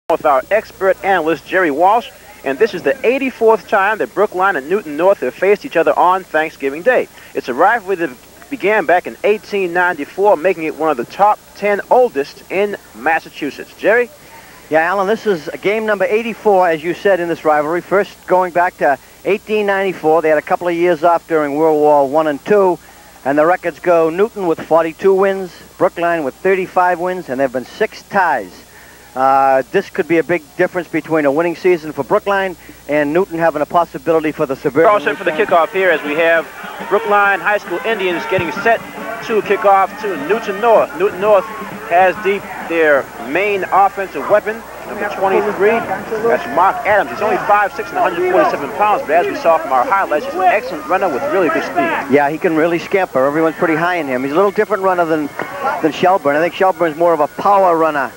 with our expert analyst, Jerry Walsh, and this is the 84th time that Brookline and Newton North have faced each other on Thanksgiving Day. It's a rivalry that began back in 1894, making it one of the top 10 oldest in Massachusetts. Jerry? Yeah, Alan, this is game number 84, as you said, in this rivalry. First going back to 1894. They had a couple of years off during World War I and II, and the records go Newton with 42 wins, Brookline with 35 wins, and there have been 6 ties. This could be a big difference between a winning season for Brookline and Newton having a possibility for the suburban. We're all set for the kickoff here as we have Brookline High School Indians getting set to kick off to Newton North. Newton North has their main offensive weapon, number 23. That's Mark Adams. He's only 5'6" and 147 pounds, but as we saw from our highlights, he's an excellent runner with really good speed. Yeah, he can really scamper. Everyone's pretty high in him. He's a little different runner than Shelburne. I think Shelburne's more of a power runner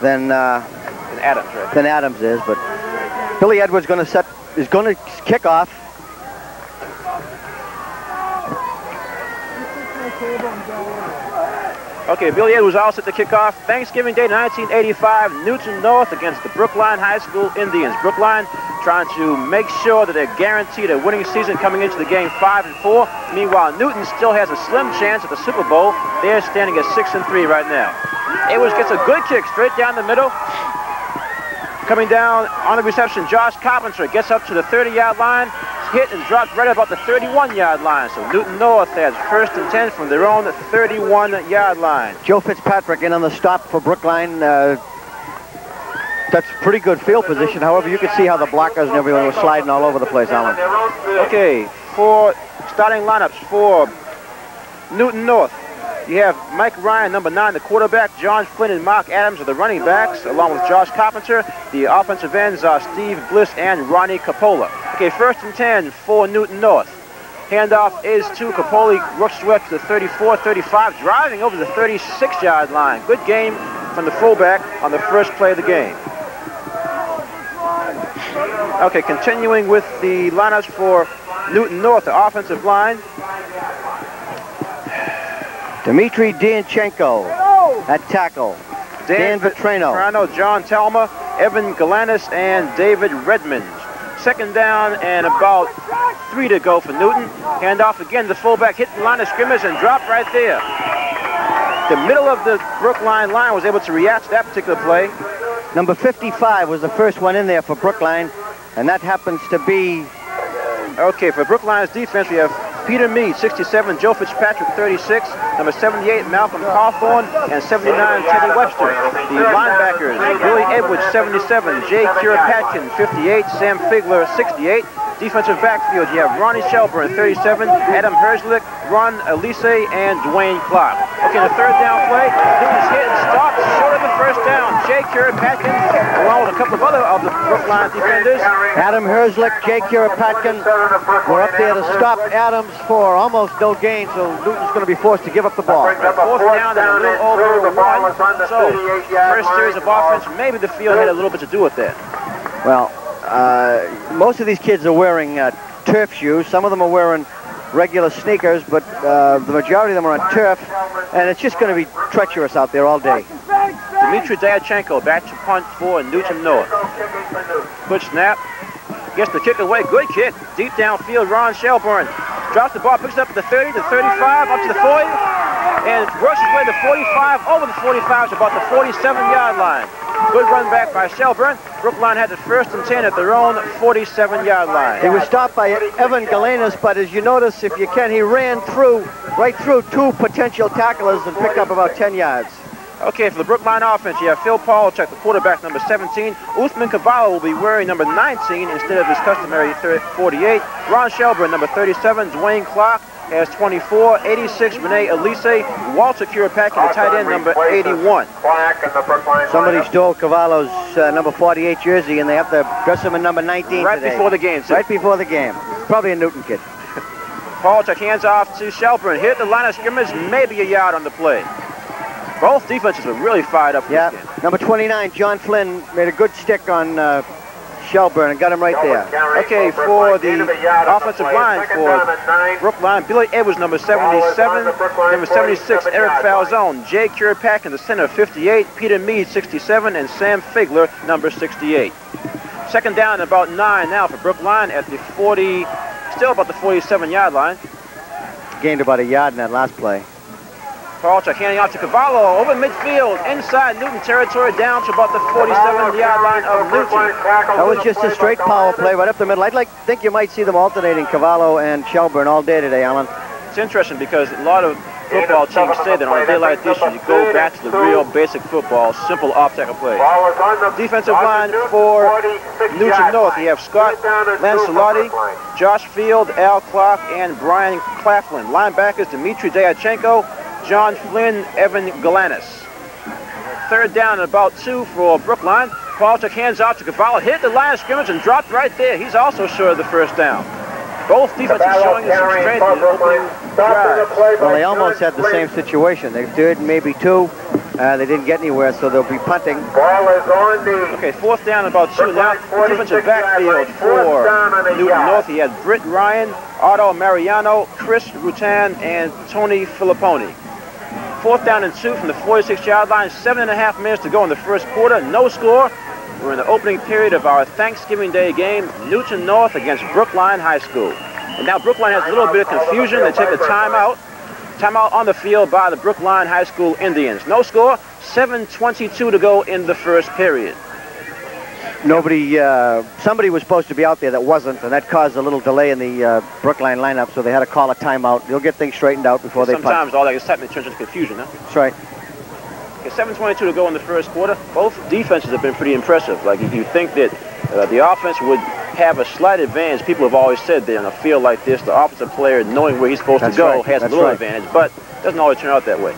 than Adams, right? Than Adams is, but Billy Edwards is going to kick off. Okay, Billy Edwards all set to kick off. Thanksgiving Day 1985, Newton North against the Brookline High School Indians. Brookline trying to make sure that they're guaranteed a winning season coming into the game 5-4. Meanwhile, Newton still has a slim chance at the Super Bowl. They're standing at 6-3 right now. Edwards gets a good kick straight down the middle. Coming down on the reception, Josh Carpenter gets up to the 30-yard line. Hit and dropped right about the 31-yard line. So Newton North has 1st and 10 from their own 31-yard line. Joe Fitzpatrick in on the stop for Brookline. That's pretty good field position. However, you can see how the blockers and everyone was sliding all over the place, Alan. Okay, for starting lineups for Newton North, you have Mike Ryan, number 9, the quarterback. John Flynn and Mark Adams are the running backs, along with Josh Carpenter. The offensive ends are Steve Bliss and Ronnie Capola. Okay, 1st and 10 for Newton North. Handoff is to Capoli. Rush swept to the 34-35, driving over the 36-yard line. Good game from the fullback on the first play of the game. Okay, continuing with the lineups for Newton North, the offensive line. Dmitry Dianchenko at tackle. Dan Vitrano, John Talma, Evan Galanis, and David Redmond. 2nd down and about 3 to go for Newton. Handoff again, the fullback hit the line of scrimmage and dropped right there. The middle of the Brookline line was able to react to that particular play. Number 55 was the first one in there for Brookline, and that happens to be... Okay, for Brookline's defense, we have Peter Mead, 67, Joe Fitzpatrick, 36, number 78, Malcolm Cawthorn, and 79, Teddy Webster. The linebackers, Billy Edwards, 77, Jay Kuropatkin, 58, Sam Figler, 68. Defensive backfield, you have Ronnie Shelburne, 37, Adam Herzlich, Ron Elise, and Dwayne Clark. Okay, the 3rd down play, Newton's hit and stopped short of the 1st down. Jay Kuropatkin, along with a couple of other of the Brookline defenders. Adam Herzlich, Jay Kuropatkin were up there to stop Adams for almost no gain, so Newton's going to be forced to give up the ball. 4th down and a little over 1. So, first series of offense, maybe the field had a little bit to do with that. Well, most of these kids are wearing turf shoes. Some of them are wearing regular sneakers, but the majority of them are on turf, and it's just going to be treacherous out there all day. Dmitry Dianchenko back to punt for Newton North. Good snap. Gets the kick away. Good kick. Deep downfield, Ron Shelburne drops the ball, picks it up at the 30, the 35, up to the 40, and works his way to 45, over the 45 to about the 47-yard line. Good run back by Shelburne. Brookline had the 1st and 10 at their own 47-yard line. He was stopped by Evan Galanis, but as you notice, if you can, he ran right through 2 potential tacklers and picked up about 10 yards. Okay, for the Brookline offense, you have Phil Polachek, the quarterback, number 17. Uthman Cavallo will be wearing number 19 instead of his customary 48. Ron Shelburne, number 37. Dwayne Clark has 24. 86, Renee Elise. Walter Kuropatkin, the tight end, number 81. Somebody stole Cavallo's number 48 jersey, and they have to dress him in number 19 right today. Before the game. Right before the game. Probably a Newton kid. Polachek hands off to Shelburne. Hit the line of scrimmage, maybe a yard on the play. Both defenses are really fired up. Yeah, number 29, John Flynn, made a good stick on Shelburne and got him right there. Okay, for the offensive line for Brookline, Billy Edwards, number 77, number 76, Eric Falzone, Jay Kirkpatrick in the center, 58, Peter Mead, 67, and Sam Figler, number 68. Second down, about 9 now for Brookline at the 40, still about the 47-yard line. Gained about a yard in that last play. Paulchuk handing off to Cavallo over midfield, inside Newton territory, down to about the 47-yard line of Newton. That was just a straight power play right up the middle. Think you might see them alternating Cavallo and Shelburne all day today, Alan. It's interesting because a lot of football teams say that on a day like this, you go back to the real basic football, simple off-tackle plays. Defensive line for Newton North, you have Scott Lancelotti, Josh Field, Al Clark, and Brian Claflin. Linebackers, Dmitry Dyachenko, John Flynn, Evan Galanis. Third down and about 2 for Brookline. Paulchuk hands out to Cavallo, hit the line of scrimmage and dropped right there. He's also short of the first down. Both defenses showing some strength in the opening drive. Well, they almost had the same situation. They did maybe 2. They didn't get anywhere, so they'll be punting. Okay, fourth down and about 2 now. Defensive backfield for Newton North. He had Britt Ryan, Otto Mariano, Chris Rutan, and Tony Filipponi. Fourth down and 2 from the 46-yard line. 7.5 minutes to go in the first quarter. No score. We're in the opening period of our Thanksgiving Day game, Newton North against Brookline High School. And now Brookline has a little bit of confusion. They take a timeout. Timeout on the field by the Brookline High School Indians. No score, 7:22 to go in the first period. Somebody was supposed to be out there that wasn't, and that caused a little delay in the Brookline lineup, so they had to call a timeout. They'll get things straightened out before they punt. Sometimes all that excitement turns into confusion, huh? That's right. Okay, 7:22 to go in the first quarter. Both defenses have been pretty impressive. Like, you think that the offense would have a slight advantage. People have always said that in a field like this, the offensive player, knowing where he's supposed to go, has a little advantage, but it doesn't always turn out that way.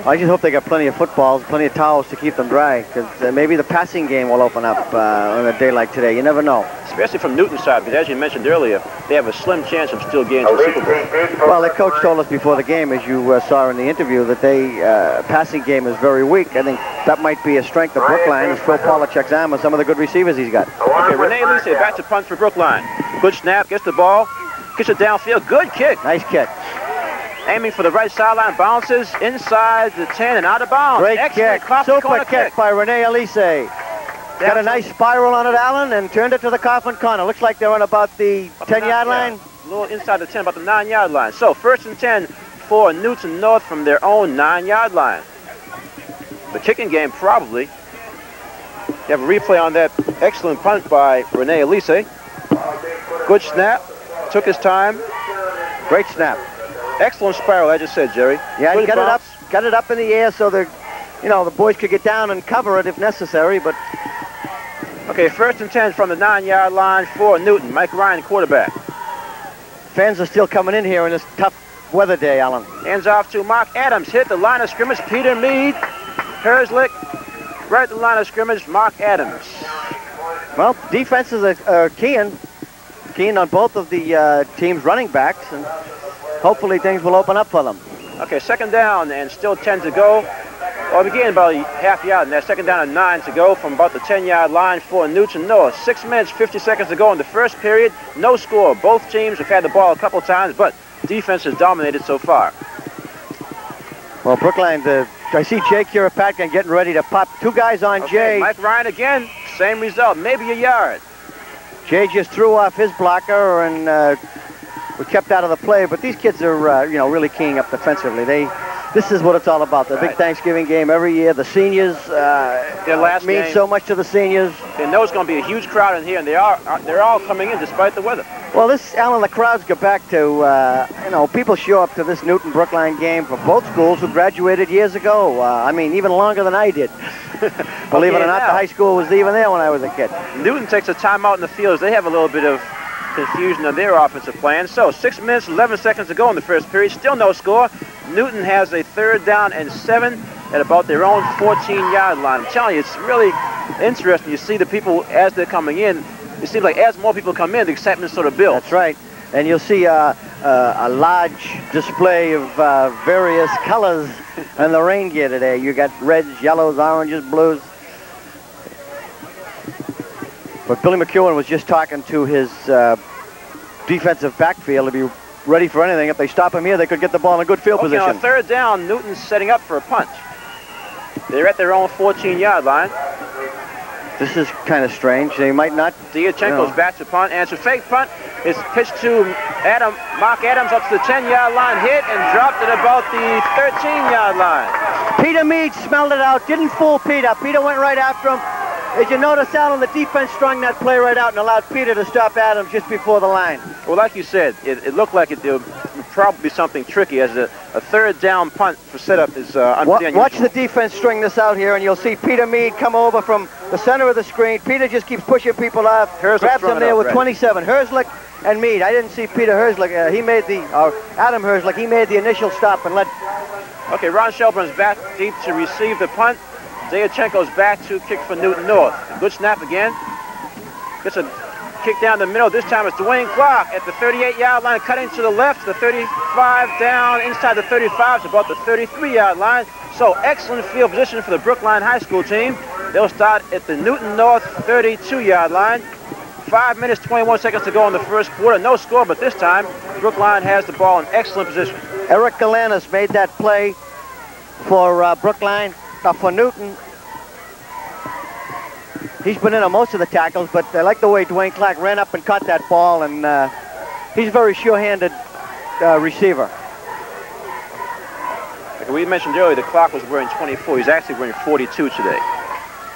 I just hope they got plenty of footballs, plenty of towels to keep them dry, because maybe the passing game will open up on a day like today. You never know. Especially from Newton's side, because as you mentioned earlier, they have a slim chance of still getting to the Super Bowl. Well, the coach told us before the game, as you saw in the interview, that they passing game is very weak. I think that might be a strength of Brookline, is Phil Polachek's arm and some of the good receivers he's got. Okay, Rene Elise back to punt for Brookline. Good snap, gets the ball, kicks it downfield, good kick. Nice kick. Aiming for the right sideline, bounces inside the 10 and out of bounds. Great kick, super kick by Rene Elise. Got a nice spiral on it, Alan, and turned it to the Coffin corner. Looks like they're on about the 10-yard line. A little inside the 10, about the 9-yard line. So first and 10 for Newton North from their own 9-yard line. The kicking game probably. You have a replay on that excellent punt by Rene Elise. Good snap, took his time. Great snap. Excellent spiral, I just said, Jerry. Yeah, he got it up in the air so the boys could get down and cover it if necessary, but... Okay, first and 10 from the 9-yard line for Newton. Mike Ryan, quarterback. Fans are still coming in here on this tough weather day, Alan. Hands off to Mark Adams. Hit the line of scrimmage. Peter Mead. Herzlich. Right at the line of scrimmage, Mark Adams. Well, defenses are keen on both of the teams' running backs, and hopefully things will open up for them. Okay, second down and still 10 to go. Well, we gained about a half yard, and that's second down and 9 to go from about the 10-yard line for Newton North. 6 minutes, 50 seconds to go in the first period. No score. Both teams have had the ball a couple times, but defense has dominated so far. Well, Brookline, I see Jay Kirkpatrick getting ready to pop. 2 guys on Jay. Mike Ryan again, same result, maybe a yard. Jay just threw off his blocker and was kept out of the play, but these kids are, really keying up defensively. This is what it's all about. The big Thanksgiving game every year. The seniors, their last means game, so much to the seniors. They know it's going to be a huge crowd in here, and they're all coming in despite the weather. Well, Alan, the crowds go back to, people show up to this Newton-Brookline game from both schools who graduated years ago. Even longer than I did. Believe it or not, the high school was even there when I was a kid. Newton takes a timeout in the field. They have a little bit of confusion of their offensive plan. So 6 minutes, 11 seconds to go in the first period. Still no score. Newton has a third down and 7 at about their own 14-yard line. I'm telling you, it's really interesting. You see the people as they're coming in. It seems like as more people come in, the excitement sort of builds. That's right. And you'll see a large display of various colors in the rain gear today. You got reds, yellows, oranges, blues. But Billy McEwen was just talking to his defensive backfield to be ready for anything. If they stop him here, they could get the ball in a good field position. On third down, Newton's setting up for a punt. They're at their own 14-yard line. This is kind of strange. They might not. Diachenko's back to punt, and it's a fake punt. It's pitched to Mark Adams up to the 10-yard line, hit and dropped at about the 13-yard line. Peter Mead smelled it out, didn't fool Peter. Peter went right after him. As you notice, Alan, the defense strung that play right out and allowed Peter to stop Adams just before the line. Well, like you said, it looked like it would probably be something tricky, as a third down punt for setup is unusual. Watch the defense string this out here, and you'll see Peter Mead come over from the center of the screen. Peter just keeps pushing people off, grabs him there with 27. Herzlich and Mead. I didn't see Peter Herzlich. Adam Herzlich, he made the initial stop and let... Okay, Ron Shelburn's back deep to receive the punt. Diachenko's back to kick for Newton North. Good snap again. Gets a kick down the middle. This time it's Dwayne Clark at the 38-yard line, cutting to the left. The 35 down inside the 35 to about the 33-yard line. So excellent field position for the Brookline High School team. They'll start at the Newton North 32-yard line. 5 minutes, 21 seconds to go in the first quarter. No score, but this time Brookline has the ball in excellent position. Eric Galanis made that play for Brookline. For Newton, he's been in on most of the tackles, but I like the way Dwayne Clark ran up and caught that ball, and he's a very sure-handed receiver. Like we mentioned earlier, the Clark was wearing 24. He's actually wearing 42 today.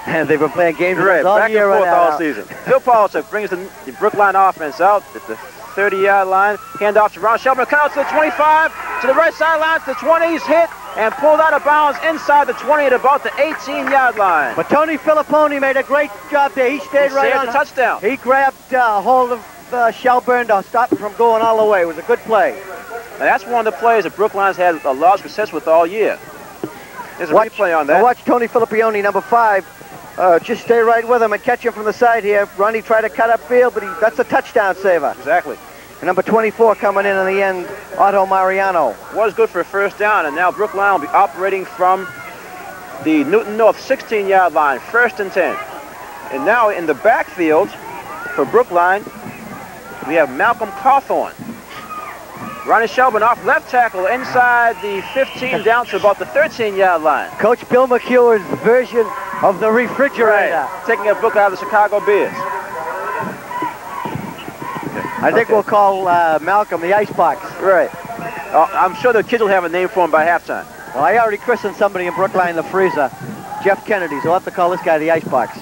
And they've been playing games all back year and forth all season. Phil Polchek brings the Brookline offense out at the 30-yard line. Handoff to Ron Shelburne. Cut out to the 25, to the right sideline, to the 20. He's hit and pulled out of bounds inside the 20 at about the 18-yard line. But Tony Filipponi made a great job there. He stayed right on the touchdown. He grabbed hold of Shelburne to stop him from going all the way. It was a good play. And that's one of the plays that Brookline's had a lot of success with all year. There's a replay on that. Watch Tony Filipponi, number 5. Just stay right with him and catch him from the side here. Ronnie tried to cut upfield, but that's a touchdown saver. Exactly. And number 24 coming in the end, Otto Mariano. Was good for a first down, and now Brookline will be operating from the Newton North 16-yard line, 1st and 10. And now in the backfield for Brookline, we have Malcolm Cawthorn. Ronnie Shelburne off left tackle inside the 15 down to about the 13-yard line. Coach Bill McEwen's version of the refrigerator. Right. Taking a book out of the Chicago Bears. I think we'll call Malcolm the Icebox. Right. I'm sure the kids will have a name for him by halftime. Well, I already christened somebody in Brookline the Freezer. Jeff Kennedy, so we'll have to call this guy the Icebox.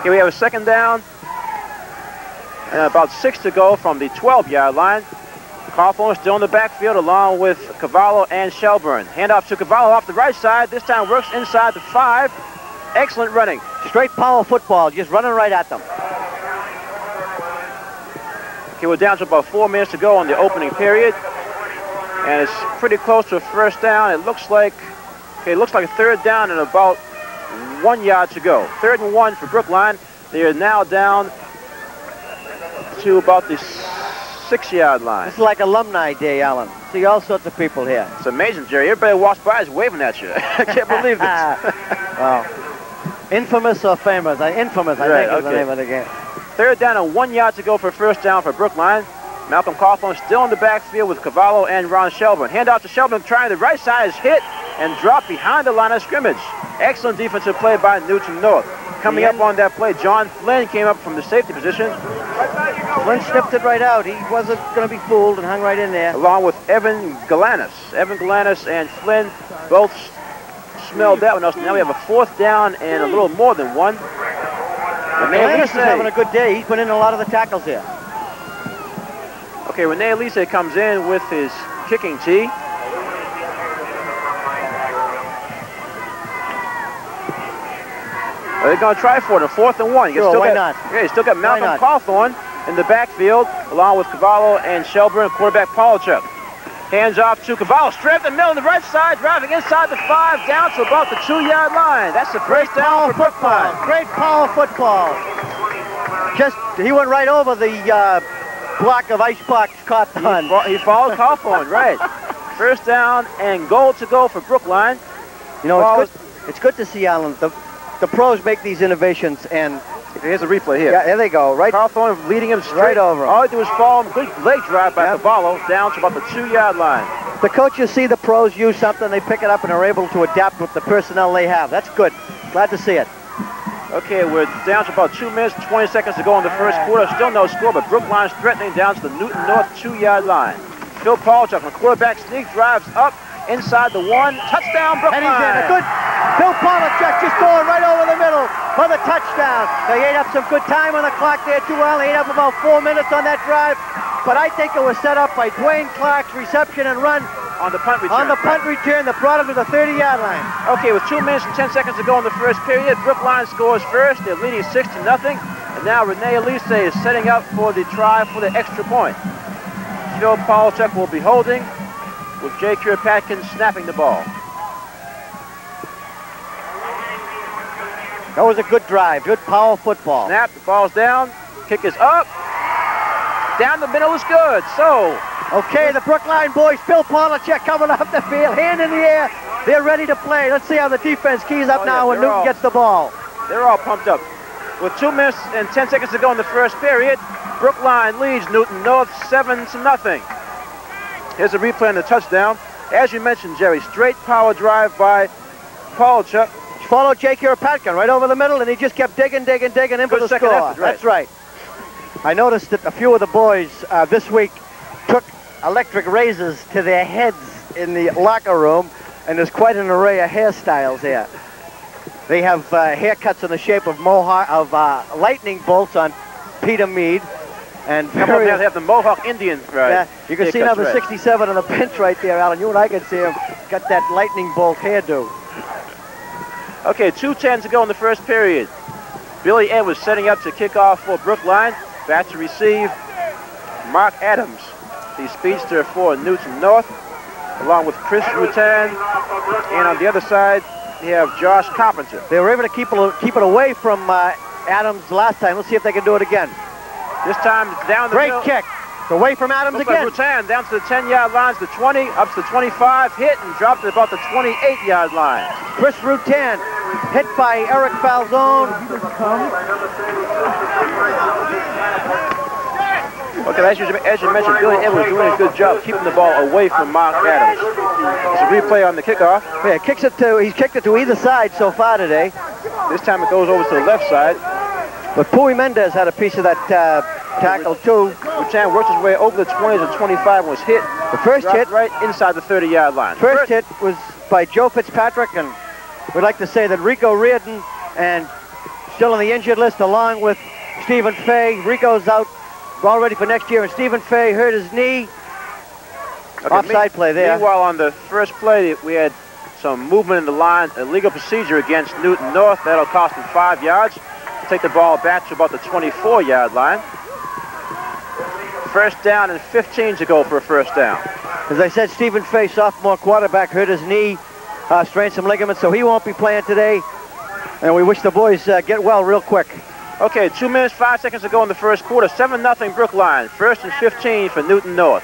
Here we have a second down. And about 6 to go from the 12-yard line. Cawthorn still in the backfield along with Cavallo and Shelburne. Handoff to Cavallo off the right side. This time works inside the 5. Excellent running. Straight power football, just running right at them. Okay, we're down to about 4 minutes to go on the opening period. And it's pretty close to a first down. It looks like a third down and about 1 yard to go. 3rd and 1 for Brookline. They are now down to about the 6-yard line. This is like alumni day, Alan. See all sorts of people here. It's amazing, Jerry. Everybody walks by is waving at you. I can't believe this. Wow. Infamous or famous? Infamous, I think, is the name of the game. 3rd down and 1 yard to go for first down for Brookline. Malcolm Cawthorn still in the backfield with Cavallo and Ron Shelburne. Handoff to Shelburne, trying the right side, is hit and dropped behind the line of scrimmage. Excellent defensive play by Newton North. Coming up on that play, John Flynn came up from the safety position. Flynn snipped it right out. He wasn't going to be fooled and hung right in there. Along with Evan Galanis. Evan Galanis and Flynn both smelled that one. Now we have a 4th down and a little more than 1. Galanis is having a good day. He's been in a lot of the tackles here. Okay, Rene Elise comes in with his kicking tee. They're going to try for it, a 4th and 1. Sure, why not? Yeah, you still got Malcolm Cawthorn in the backfield, along with Cavallo and Shelburne, quarterback Polchek. Hands off to Cavallo, straight up the middle on the right side, driving inside the 5, down to about the 2-yard line. That's the first down for Brookline. Great power football. He went right over the block of Icebox Cawthorn. He followed Cawthorn, right. First down and goal to go for Brookline. You know, it's good to see, Alan. The pros make these innovations, and Here's a replay here. Yeah, there they go. Right. Cawthorn leading him straight. Right over him. All he do is fall him. Good leg drive by Cavallo down to about the 2-yard line. The coaches see the pros use something, they pick it up and are able to adapt with the personnel they have. That's good. Glad to see it. Okay, we're down to about 2 minutes, 20 seconds to go in the first quarter. Still no score, but Brookline's threatening down to the Newton North 2-yard line. Phil Paulchuk on the quarterback sneak, drives up inside the 1. Touchdown, Brookline. And he's in. A good Phil Paulchuk just going right over the middle for the touchdown. They ate up some good time on the clock there too well. They ate up about 4 minutes on that drive. But I think it was set up by Dwayne Clark's reception and run on the punt return. On the punt return that brought him to the 30-yard line. Okay, with 2 minutes and 10 seconds to go in the first period, Brookline scores first. They're leading 6-0. And now Rene Elise is setting up for the try for the extra point. Phil Paulchuk will be holding, with J. Kirkpatrick snapping the ball. That was a good drive, good power football. Snap, the ball's down, kick is up. Down the middle is good, so. Okay, the Brookline boys, Phil Paulchuk coming up the field, hand in the air. They're ready to play. Let's see how the defense keys up now when Newton gets the ball. They're all pumped up. With 2 minutes and 10 seconds to go in the first period, Brookline leads Newton North 7-0. Here's a replay on the touchdown. As you mentioned, Jerry, straight power drive by Paulchuk. Followed J. Kirkpatrick right over the middle, and he just kept digging in for the score. Effort, right. That's right. I noticed that a few of the boys this week took electric razors to their heads in the locker room, and there's quite an array of hairstyles here. They have haircuts in the shape of lightning bolts on Peter Mead, and they have the Mohawk Indian. Right. Yeah, you can see number 67 on the bench right there, Alan. You and I can see him. Got that lightning bolt hairdo. Okay, 2:10 to go in the first period. Billy Edwards setting up to kick off for Brookline. Back to receive Mark Adams, the speedster for Newton North, along with Chris Rutan. And on the other side, you have Josh Carpenter. They were able to keep it away from Adams last time. Let's see if they can do it again. This time it's down the middle. Great kick. Away from Adams again. Rutan down to the 10-yard lines, the 20, up to the 25, hit and dropped at about the 28-yard line. Chris Rutan hit by Eric Falzone. Okay, as you mentioned, Billy Edwards doing a good job keeping the ball away from Mark Adams. It's a replay on the kickoff. Yeah, he's kicked it to either side so far today. This time it goes over to the left side. But Pui Mendez had a piece of that tackle too. Rutan worked his way over the 20 to 25 and was hit. The first hit right inside the 30-yard line. First hit was by Joe Fitzpatrick, and we'd like to say that Rico Reardon, and still on the injured list along with Stephen Fay. Rico's out, all ready for next year, and Stephen Fay hurt his knee. Okay, offside play there. Meanwhile, on the first play, we had some movement in the line, illegal procedure against Newton North. That'll cost them 5 yards. Take the ball back to about the 24-yard line. First down and 15 to go for a first down. As I said, Stephen Fay, sophomore quarterback, hurt his knee, strained some ligaments, so he won't be playing today. And we wish the boys get well real quick. Okay, 2 minutes, 5 seconds to go in the first quarter. 7-0 Brookline. First and 15 for Newton North.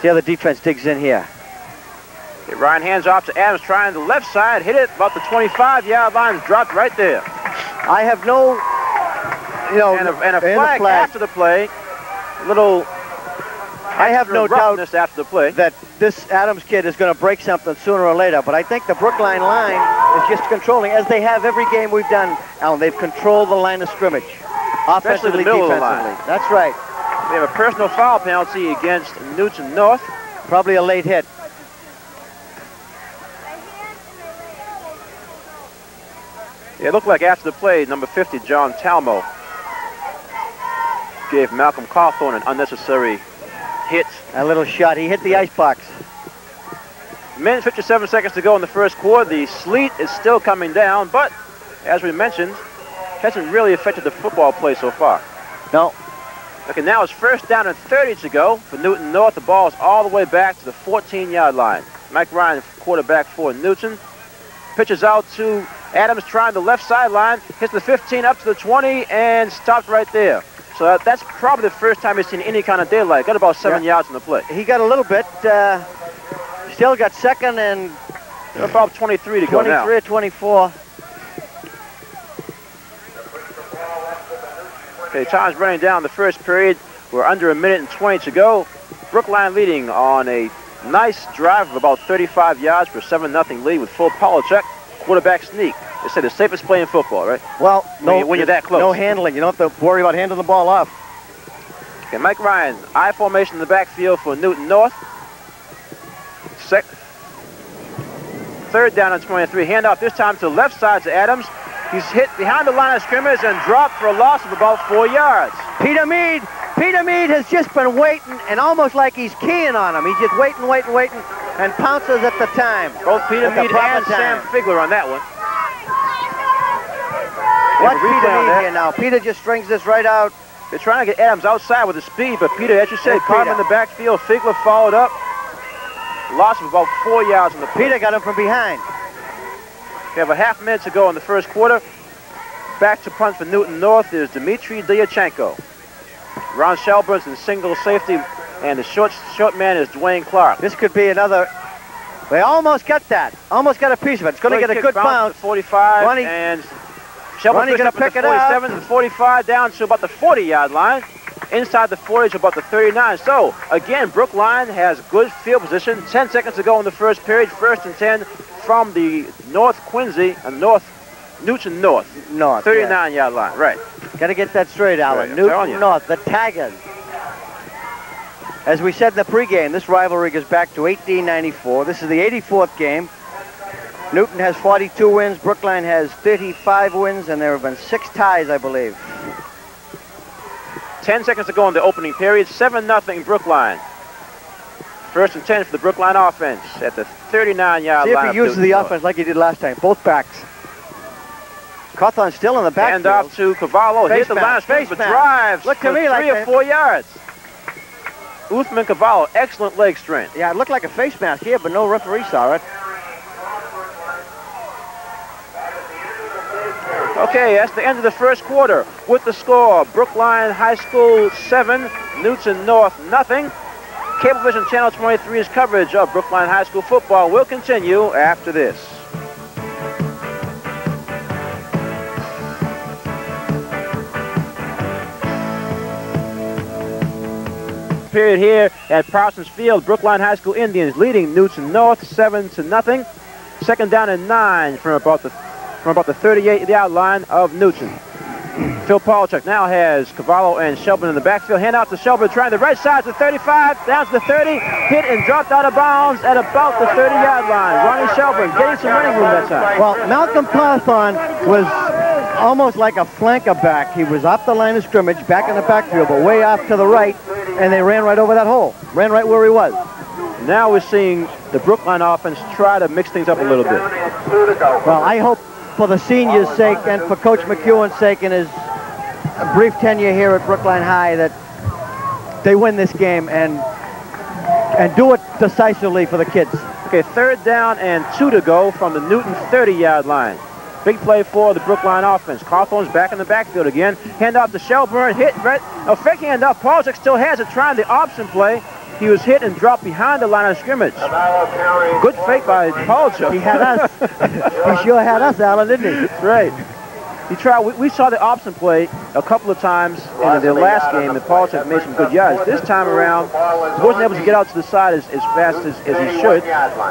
See how the defense digs in here. Okay, Ryan hands off to Adams, trying the left side, hit it about the 25-yard line, dropped right there. I have no, and a flag after the play. I have no doubt after the play that this Adams kid is going to break something sooner or later, but I think the Brookline line is just controlling, as they have every game we've done, Alan. They've controlled the line of scrimmage, offensively, defensively. That's right. We have a personal foul penalty against Newton North. Probably a late hit. It looked like after the play, number 50, John Talmo, gave Malcolm Cawthorn an unnecessary hit. A little shot. He hit the icebox. Minute 57 seconds to go in the first quarter. The sleet is still coming down, but as we mentioned, hasn't really affected the football play so far. No. Okay, now it's first down and 30 to go for Newton North. The ball is all the way back to the 14-yard line. Mike Ryan, quarterback for Newton. Pitches out to Adams, trying the left sideline. Hits the 15 up to the 20 and stopped right there. So that's probably the first time he's seen any kind of daylight. Got about 7 yards in the play. He got a little bit. Still got second and about 23 to go now. 23 or 24. Okay, time's running down the first period. We're under a minute and 20 to go. Brookline leading on a nice drive of about 35 yards for a 7-0 lead with full power check. Quarterback sneak. They say the safest play in football, right? Well, when you're that close. No handling. You don't have to worry about handing the ball off. Okay, Mike Ryan, I formation in the backfield for Newton North. Third down and 23. Handoff this time to the left side to Adams. He's hit behind the line of scrimmage and dropped for a loss of about 4 yards. Peter Mead has just been waiting and almost like he's keying on him. He's just waiting, and pounces at the time. Both Peter Mead and Sam Figler on that one. What's Peter Mead here now? Peter just strings this right out. They're trying to get Adams outside with the speed, but Peter, as you said, caught him in the backfield. Figler followed up. Loss of about 4 yards on the play. Peter got him from behind. We have a half minute to go in the first quarter. Back to punt for Newton North is Dmitry Dyachenko. Ron Shelburne's in single safety, and the short man is Dwayne Clark. This could be another. They almost got that. Almost got a piece of it. It's going to get a good bounce. 45, Ronnie, and Shelburne's going to pick it up. 47 to the 45, down to about the 40-yard line. Inside the 40 to about the 39. So, again, Brookline has good field position. 10 seconds to go in the first period. First and 10 from the North Quincy and Newton North. 39-yard line, right. Got to get that straight, Alan. Right, Newton North, the Tigers. As we said in the pregame, this rivalry goes back to 1894. This is the 84th game. Newton has 42 wins. Brookline has 35 wins, and there have been 6 ties, I believe. 10 seconds to go in the opening period. 7-0 Brookline. First and 10 for the Brookline offense at the 39-yard line. See if he uses the offense like he did last time. Both backs. Cawthorn's still in the backfield. Hand off to Cavallo. Hit the line of scrimmage, but drives. Look to me like 3 or 4 yards. Uthman Cavallo, excellent leg strength. Yeah, it looked like a face mask here, but no referee saw it. Okay, that's the end of the first quarter. With the score, Brookline High School 7, Newton North nothing. Cablevision Channel 23's coverage of Brookline High School football will continue after this. Period here at Parsons Field. Brookline High School Indians leading Newton North 7-0. Second down and 9 from about the 38-yard line of Newton. Phil Polchuk now has Cavallo and Shelburne in the backfield. Hand out to Shelburne, trying the right side to 35, down to the 30, hit and dropped out of bounds at about the 30-yard line. Ronnie Shelburne getting some running room that time. Well, Malcolm Cawthorn was almost like a flanker back. He was off the line of scrimmage, back in the backfield, but way off to the right, and they ran right over that hole. Ran right where he was. Now we're seeing the Brookline offense try to mix things up a little bit. Well, I hope for the seniors' sake and for Coach McEwen's sake in his brief tenure here at Brookline High that they win this game and do it decisively for the kids. Okay, third down and 2 to go from the Newton 30-yard line. Big play for the Brookline offense. Cawthorn's back in the backfield again. Hand off to Shelburne, hit, a fake handoff. Polchuk still has it, trying the option play. He was hit and dropped behind the line of scrimmage. Good fake by Polchuk. He had us. He sure had us, Alan, didn't he? That's right. He tried. We saw the option play a couple of times in the last game, and Polchuk made some good yards. This time around, he wasn't able to get out to the side as fast as he should.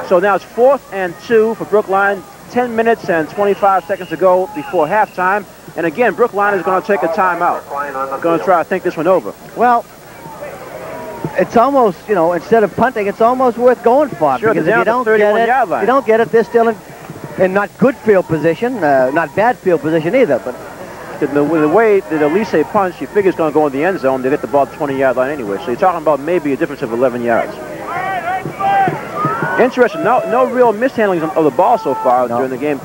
So now it's 4th and 2 for Brookline. 10 minutes and 25 seconds to go before halftime. And again, Brookline is going to take a timeout. Going to try to think this one over. Well, it's almost, you know, instead of punting, it's almost worth going for. Sure, because if you don't get it, they're still in not good field position, not bad field position either. But the way that Elise punts, you figure it's going to go in the end zone. They get the ball at the 20-yard line anyway. So you're talking about maybe a difference of 11 yards. Interesting. No real mishandlings of the ball so far during the game,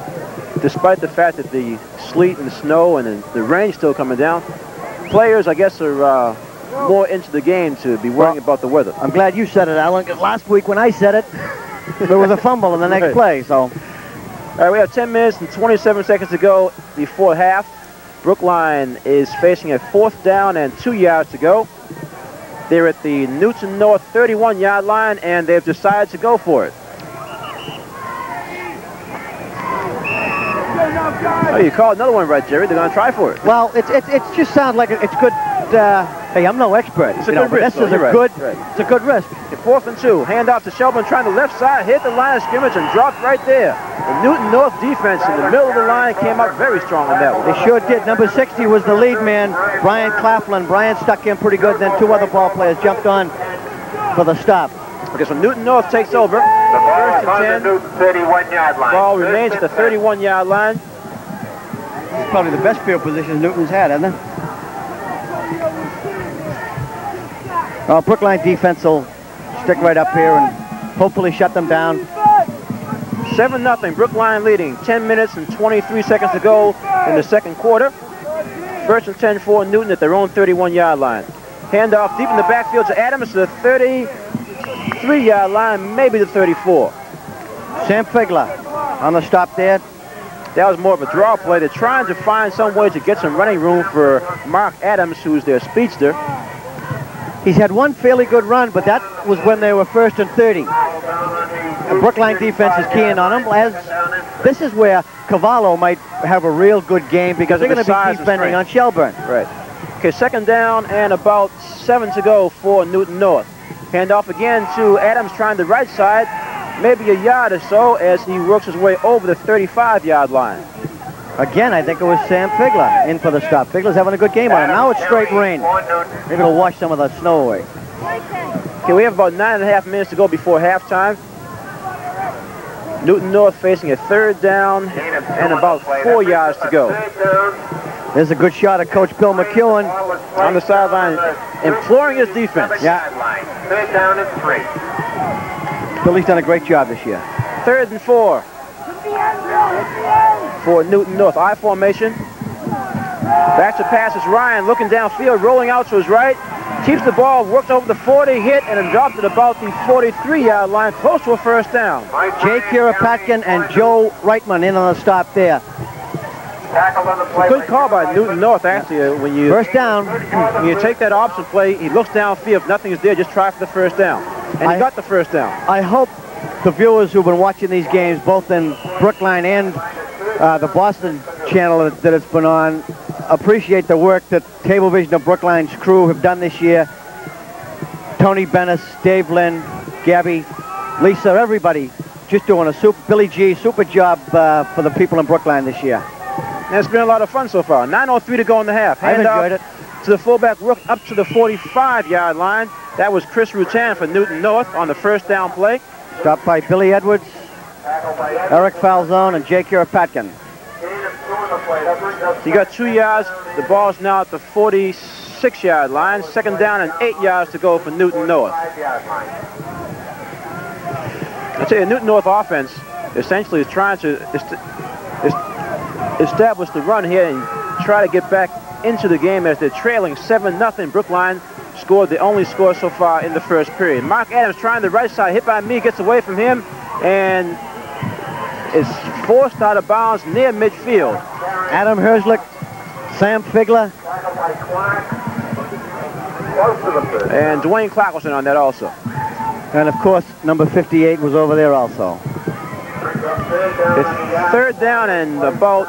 despite the fact that the sleet and the snow and the rain still coming down. Players, I guess, are more into the game to be worrying about the weather. I'm glad you said it, Alan, because last week when I said it, there was a fumble in the next play. So, all right, we have 10 minutes and 27 seconds to go before half. Brookline is facing a 4th down and 2 yards to go. They're at the Newton North 31-yard line, and they've decided to go for it. Oh, you called another one right, Jerry. They're going to try for it. Well, it just sounds like it's good. Hey, I'm no expert. It's a good risk. This is a good. It's a good risk. 4th and 2. Hand off to Shelburne, trying the left side, hit the line of scrimmage and dropped right there. The Newton North defense in the middle of the line came up very strong on that one. They sure did. Number 60 was the lead man, Brian Claflin. Brian stuck in pretty good. Then 2 other ball players jumped on for the stop. Okay, so Newton North takes over. The ball is First on and the 31-yard line. Ball remains at the 31-yard line. This is probably the best field position Newton's had, hasn't it? Well, Brookline defense will stick right up here and hopefully shut them down. 7-0, Brookline leading. 10 minutes and 23 seconds to go in the second quarter. First and 10 for Newton at their own 31-yard line. Handoff deep in the backfield to Adams to the 33-yard line, maybe the 34. Sam Figler on the stop there. That was more of a draw play. They're trying to find some way to get some running room for Mark Adams, who's their speedster. He's had one fairly good run, but that was when they were 1st and 30. The Brookline defense is keying on him. This is where Cavallo might have a real good game because they're going to be defending on Shelburne. Right. Okay, 2nd down and about 7 to go for Newton North. Handoff again to Adams trying the right side, maybe a yard or so as he works his way over the 35-yard line. Again, I think it was Sam Figler in for the stop. Figler's having a good game on him. Now it's straight rain. Maybe it'll wash some of the snow away. Okay, we have about 9.5 minutes to go before halftime. Newton North facing a 3rd down and about 4 yards to go. There's a good shot of Coach Bill McEwen on the sideline, imploring his defense. Yeah. 3rd down and 3. Billy's done a great job this year. 3rd and 4 for Newton North. I formation. Back to pass is Ryan looking downfield, rolling out to his right. Keeps the ball, worked over the 40, hit, and then dropped it about the 43-yard line, close to a 1st down. Jay Kirapatkin and Joe Reitman in on the stop there. Good call by Newton North, actually. When you 1st down. When you take that option play, he looks downfield. If nothing is there, just try for the 1st down. And he got the 1st down. I hope the viewers who've been watching these games, both in Brookline and the Boston channel that it's been on, appreciate the work that Cablevision of Brookline's crew have done this year. Tony Bennis, Dave Lynn, Gabby, Lisa, everybody just doing a Billy G, super job for the people in Brookline this year. And it's been a lot of fun so far. 9:03 to go in the half. I've enjoyed it. To the fullback, work up to the 45-yard line. That was Chris Rutan for Newton North on the 1st down play. Stopped by Billy Edwards, Eric Falzone, and Jay Kirapatkin. He got 2 yards. The ball's now at the 46-yard line. 2nd down and 8 yards to go for Newton North. I tell you, Newton North offense essentially is trying to establish the run here and try to get back into the game as they're trailing 7-0. Brookline scored the only score so far in the 1st period. Mark Adams trying the right side, hit by me, gets away from him, and is forced out of bounds near midfield. Adam Herzlich, Sam Figler, and Dwayne Clark was in on that also. And of course, number 58 was over there also. It's 3rd down and about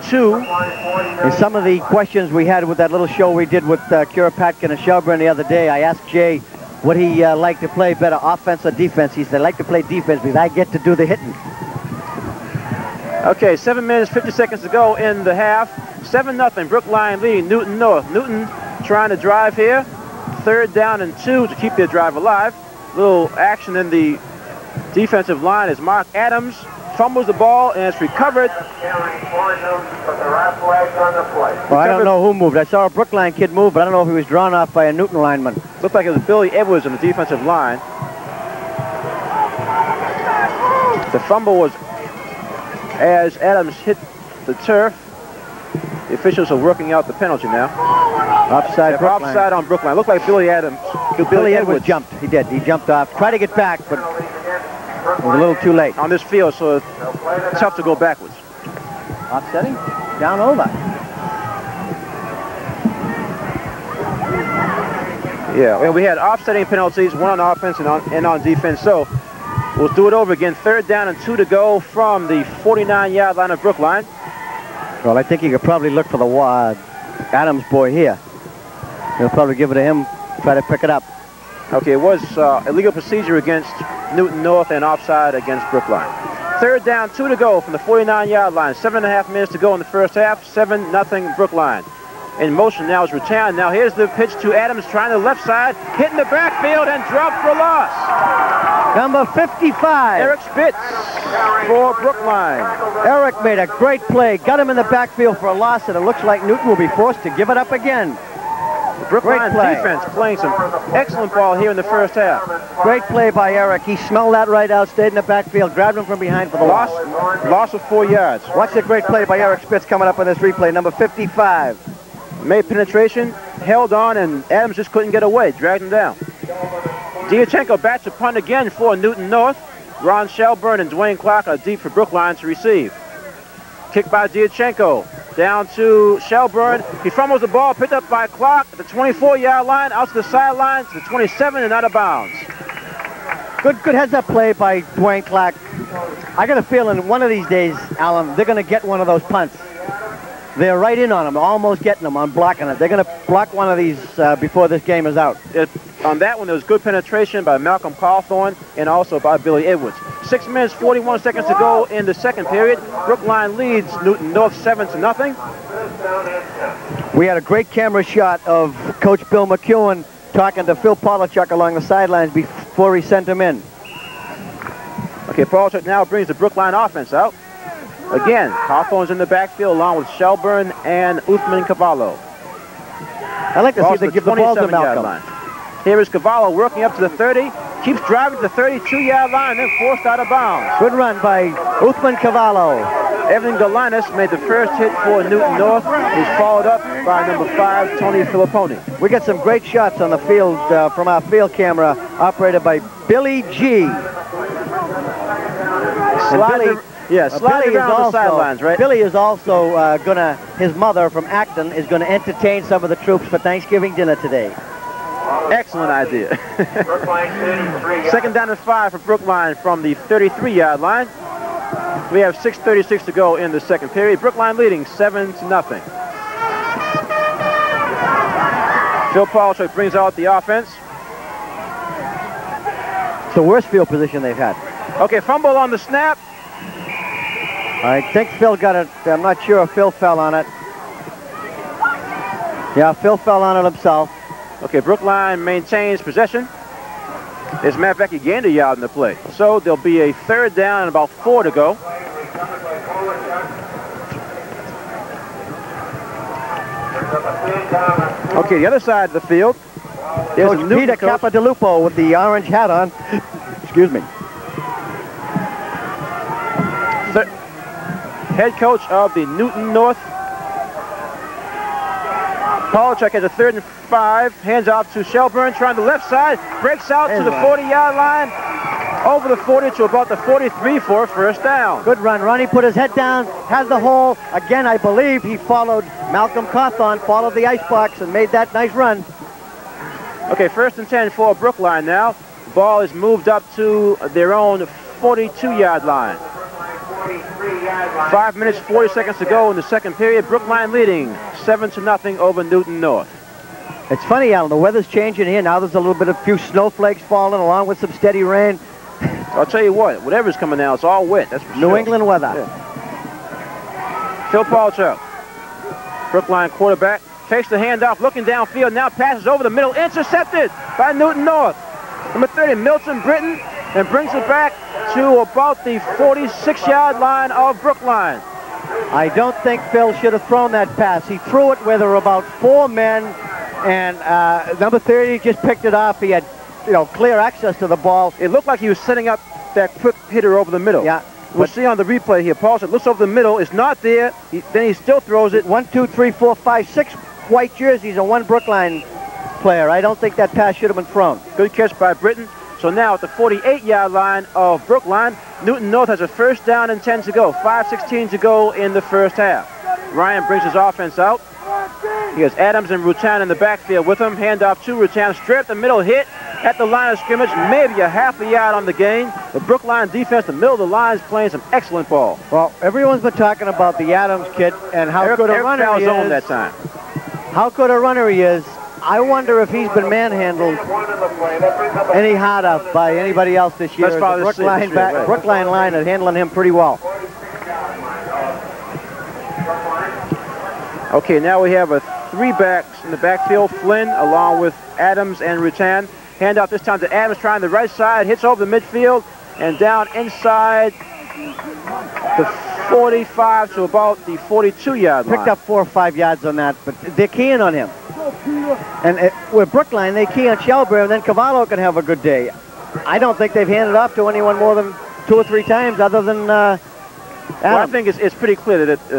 2. In some of the questions we had with that little show we did with Kirapatkin and Shelburne the other day, I asked Jay would he like to play better, offense or defense. He said, I like to play defense because I get to do the hitting. Okay, 7 minutes, 50 seconds to go in the half. 7-0, Brookline leading Newton North. Newton trying to drive here. 3rd down and 2 to keep their drive alive. Little action in the defensive line as Mark Adams fumbles the ball and it's recovered. Well, I don't know who moved. I saw a Brookline kid move, but I don't know if he was drawn off by a Newton lineman. Looked like it was Billy Edwards on the defensive line. The fumble was as Adams hit the turf. The officials are working out the penalty now. Offside Brookline. Offside on Brookline. Looked like Billy Adams. Billy Edwards jumped. He did. He jumped off. Tried to get back, but it was a little too late. On this field, so it's tough to go backwards. Offsetting? Down over. Yeah, well, we had offsetting penalties, one on offense and on defense. So we'll do it over again. 3rd down and 2 to go from the 49-yard line of Brookline. Well, I think he could probably look for the Adams boy here. He'll probably give it to him, try to pick it up. Okay, it was illegal procedure against Newton North and offside against Brookline. 3rd down, 2 to go from the 49-yard line. 7.5 minutes to go in the first half. 7-0 Brookline. In motion now is Rutan. Now here's the pitch to Adams, trying the left side, hitting the backfield and dropped for loss. Number 55. Eric Spitz for Brookline. Eric made a great play, got him in the backfield for a loss, and it looks like Newton will be forced to give it up again. Brookline defense playing some excellent ball here in the first half. Great play by Eric. He smelled that right out, stayed in the backfield, grabbed him from behind for the loss. Loss of 4 yards. Watch the great play by Eric Spitz coming up in this replay. Number 55. Made penetration, held on, and Adams just couldn't get away, dragged him down. Diachenko bats a punt again for Newton North. Ron Shelburne and Dwayne Clark are deep for Brookline to receive. Kick by Diachenko. Down to Shelburne. He fumbles the ball, picked up by Clark at the 24-yard line, out to the sideline, to the 27 and out of bounds. Good heads-up play by Dwayne Clark. I got a feeling one of these days, Alan, they're going to get one of those punts. They're right in on him, almost getting them on blocking it. They're going to block one of these before this game is out. On that one, there was good penetration by Malcolm Cawthorn and also by Billy Edwards. 6 minutes, 41 seconds to go in the second period. Brookline leads Newton North 7-0. We had a great camera shot of Coach Bill McEwen talking to Phil Polachuk along the sidelines before he sent him in. Okay, Polachuk now brings the Brookline offense out. Again, Hawthorne's in the backfield along with Shelburne and Uthman Cavallo. I like to see they give the ball to Malcolm. Line. Here is Cavallo working up to the 30, keeps driving to the 32-yard line, then forced out of bounds. Good run by Uthman Cavallo. Evan Galinas made the first hit for Newton North. He's followed up by number 5, Tony Filipponi. We got some great shots on the field from our field camera operated by Billy G. Sliding around the sidelines, right? Billy is also his mother from Acton is going to entertain some of the troops for Thanksgiving dinner today. Excellent idea. 2nd down and 5 for Brookline from the 33-yard line. We have 6:36 to go in the second period. Brookline leading 7-0. Phil Polachuk brings out the offense. It's the worst field position they've had. Okay, fumble on the snap. I think Phil got it. I'm not sure if Phil fell on it. Yeah, Phil fell on it himself. Okay, Brookline maintains possession. As a matter of fact, he gained a yard in the play. So there'll be a 3rd down and about 4 to go. Okay, the other side of the field. There's Coach Peter Capodalupo with the orange hat on. Excuse me. Head coach of the Newton North. Polachuk has a 3rd and 5. Hands off to Shelburne, trying the left side. Breaks out to the 40-yard line. Over the 40 to about the 43 for a 1st down. Good run. Ronnie put his head down, has the hole. Again, I believe he followed Malcolm Cawthorn, followed the icebox, and made that nice run. Okay, 1st and 10 for Brookline now. The ball is moved up to their own 42-yard line. 5 minutes, 40 seconds to go in the second period. Brookline leading 7-0 over Newton North. It's funny, Alan, the weather's changing here. Now there's a little bit of few snowflakes falling along with some steady rain. I'll tell you what, whatever's coming now, it's all wet. That's for sure. New England weather. Yeah. Phil Polachuk, Brookline quarterback, takes the handoff, looking downfield, now passes over the middle, intercepted by Newton North. Number 30, Milton Britton, and brings it back to about the 46-yard line of Brookline. I don't think Phil should have thrown that pass. He threw it where there were about 4 men, and number 30 just picked it off. He had, clear access to the ball. It looked like he was setting up that quick hitter over the middle. Yeah. We'll see on the replay here. Paul said, looks over the middle. It's not there. Then he still throws it. 1, 2, 3, 4, 5, 6 white jerseys and 1 Brookline player. I don't think that pass should have been thrown. Good catch by Britton. So now at the 48-yard line of Brookline, Newton North has a 1st down and 10 to go. 5:16 to go in the first half. Ryan brings his offense out. He has Adams and Rutan in the backfield with him. Handoff to Rutan. Straight up the middle, hit at the line of scrimmage, maybe a half a yard on the gain. The Brookline defense, the middle of the line, is playing some excellent ball. Well, everyone's been talking about the Adams kid and how good a runner he is. That time. How good a runner he is. I wonder if he's been manhandled any harder by anybody else this year. The Brookline line is handling him pretty well. Okay, now we have a 3 backs in the backfield. Flynn along with Adams and Rutan. Handoff this time to Adams, trying the right side, hits over the midfield and down inside the 45 to about the 42-yard line. Picked up 4 or 5 yards on that, but they're keying on him. And with Brookline, they key on Shelburne, and then Cavallo can have a good day. I don't think they've handed off to anyone more than 2 or 3 times other than Adams. Well, I think it's pretty clear that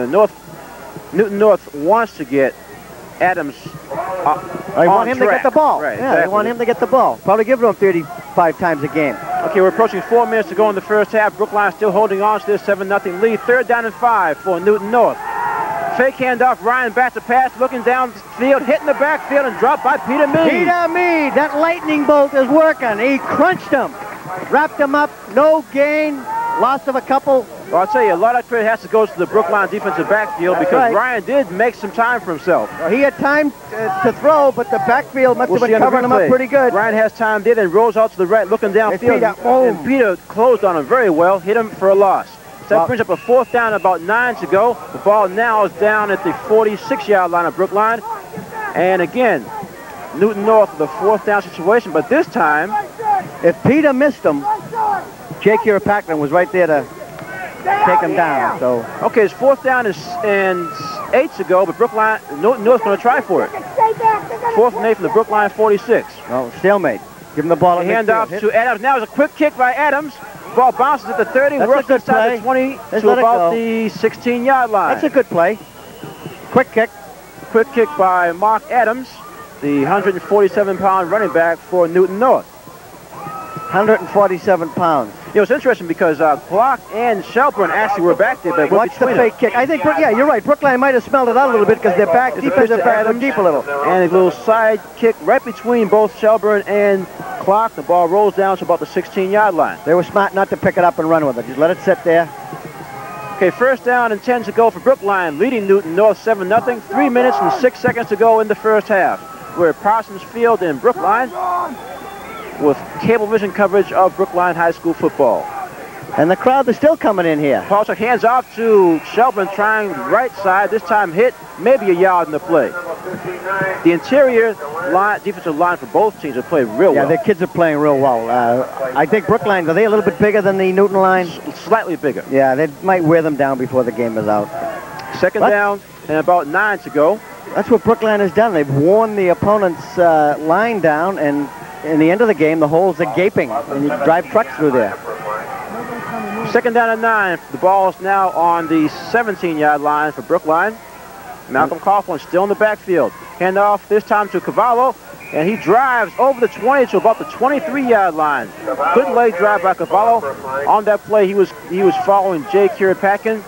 Newton North wants to get Adams They want him to get the ball. Right, yeah, exactly. They want him to get the ball. Probably give it to him 35 times a game. Okay, we're approaching 4 minutes to go in the first half. Brookline still holding on to this 7-0 lead. 3rd down and 5 for Newton North. Fake handoff, Ryan back to pass, looking downfield, hitting the backfield, and dropped by Peter Mead. Peter Mead, that lightning bolt is working. He crunched him, wrapped him up, no gain, loss of a couple. Well, I'll tell you, a lot of credit has to go to the Brookline defensive backfield. That's because right. Ryan did make some time for himself. Well, he had time to throw, but the backfield must have been covering him up pretty good. Ryan has time, did, and rolls out to the right, looking downfield. And Peter closed on him very well, hit him for a loss. So that brings up a 4th down, about 9 to go. The ball now is down at the 46-yard line of Brookline. And again, Newton North with a 4th down situation, but this time, if Peter missed him, Jake Kiripakin was right there to take him down. So okay, it's 4th down and 8 to go, but Brookline, Newton North's going to try for it. 4th and 8 from the Brookline 46. Well, stalemate. Give him the ball. Hand off to Adams. Now it's a quick kick by Adams. Ball bounces at the 30, works inside the 20 to about the 16-yard line. That's a good play. Quick kick. Quick kick by Mark Adams, the 147-pound running back for Newton North. 147 pounds. You know, it's interesting because Clark and Shelburne actually were back there. But watch the fake kick. I think, yeah, you're right. Brookline might have smelled it out a little bit because their back defensive back went deep a little. And a little side kick right between both Shelburne and Clark. The ball rolls down to about the 16-yard line. They were smart not to pick it up and run with it. Just let it sit there. Okay, 1st down and 10 to go for Brookline, leading Newton North 7-0. 3 minutes and 6 seconds to go in the first half. We're at Parsons Field in Brookline with Cablevision coverage of Brookline High School football. And the crowd is still coming in here. Paulchuk hands off to Shelburne, trying right side. This time hit maybe a yard in the play. The interior line, defensive line for both teams have played real well. Yeah, their kids are playing real well. I think Brookline, are they a little bit bigger than the Newton line? Slightly bigger. Yeah, they might wear them down before the game is out. 2nd down and about 9 to go. That's what Brookline has done. They've worn the opponent's line down, and in the end of the game, the holes are gaping, and you drive trucks through there. 2nd down and 9. The ball is now on the 17-yard line for Brookline. Malcolm Coughlin still in the backfield. Hand off this time to Cavallo, and he drives over the 20 to about the 23-yard line. Good leg drive by Cavallo. On that play, he was following Jay Kiripakin,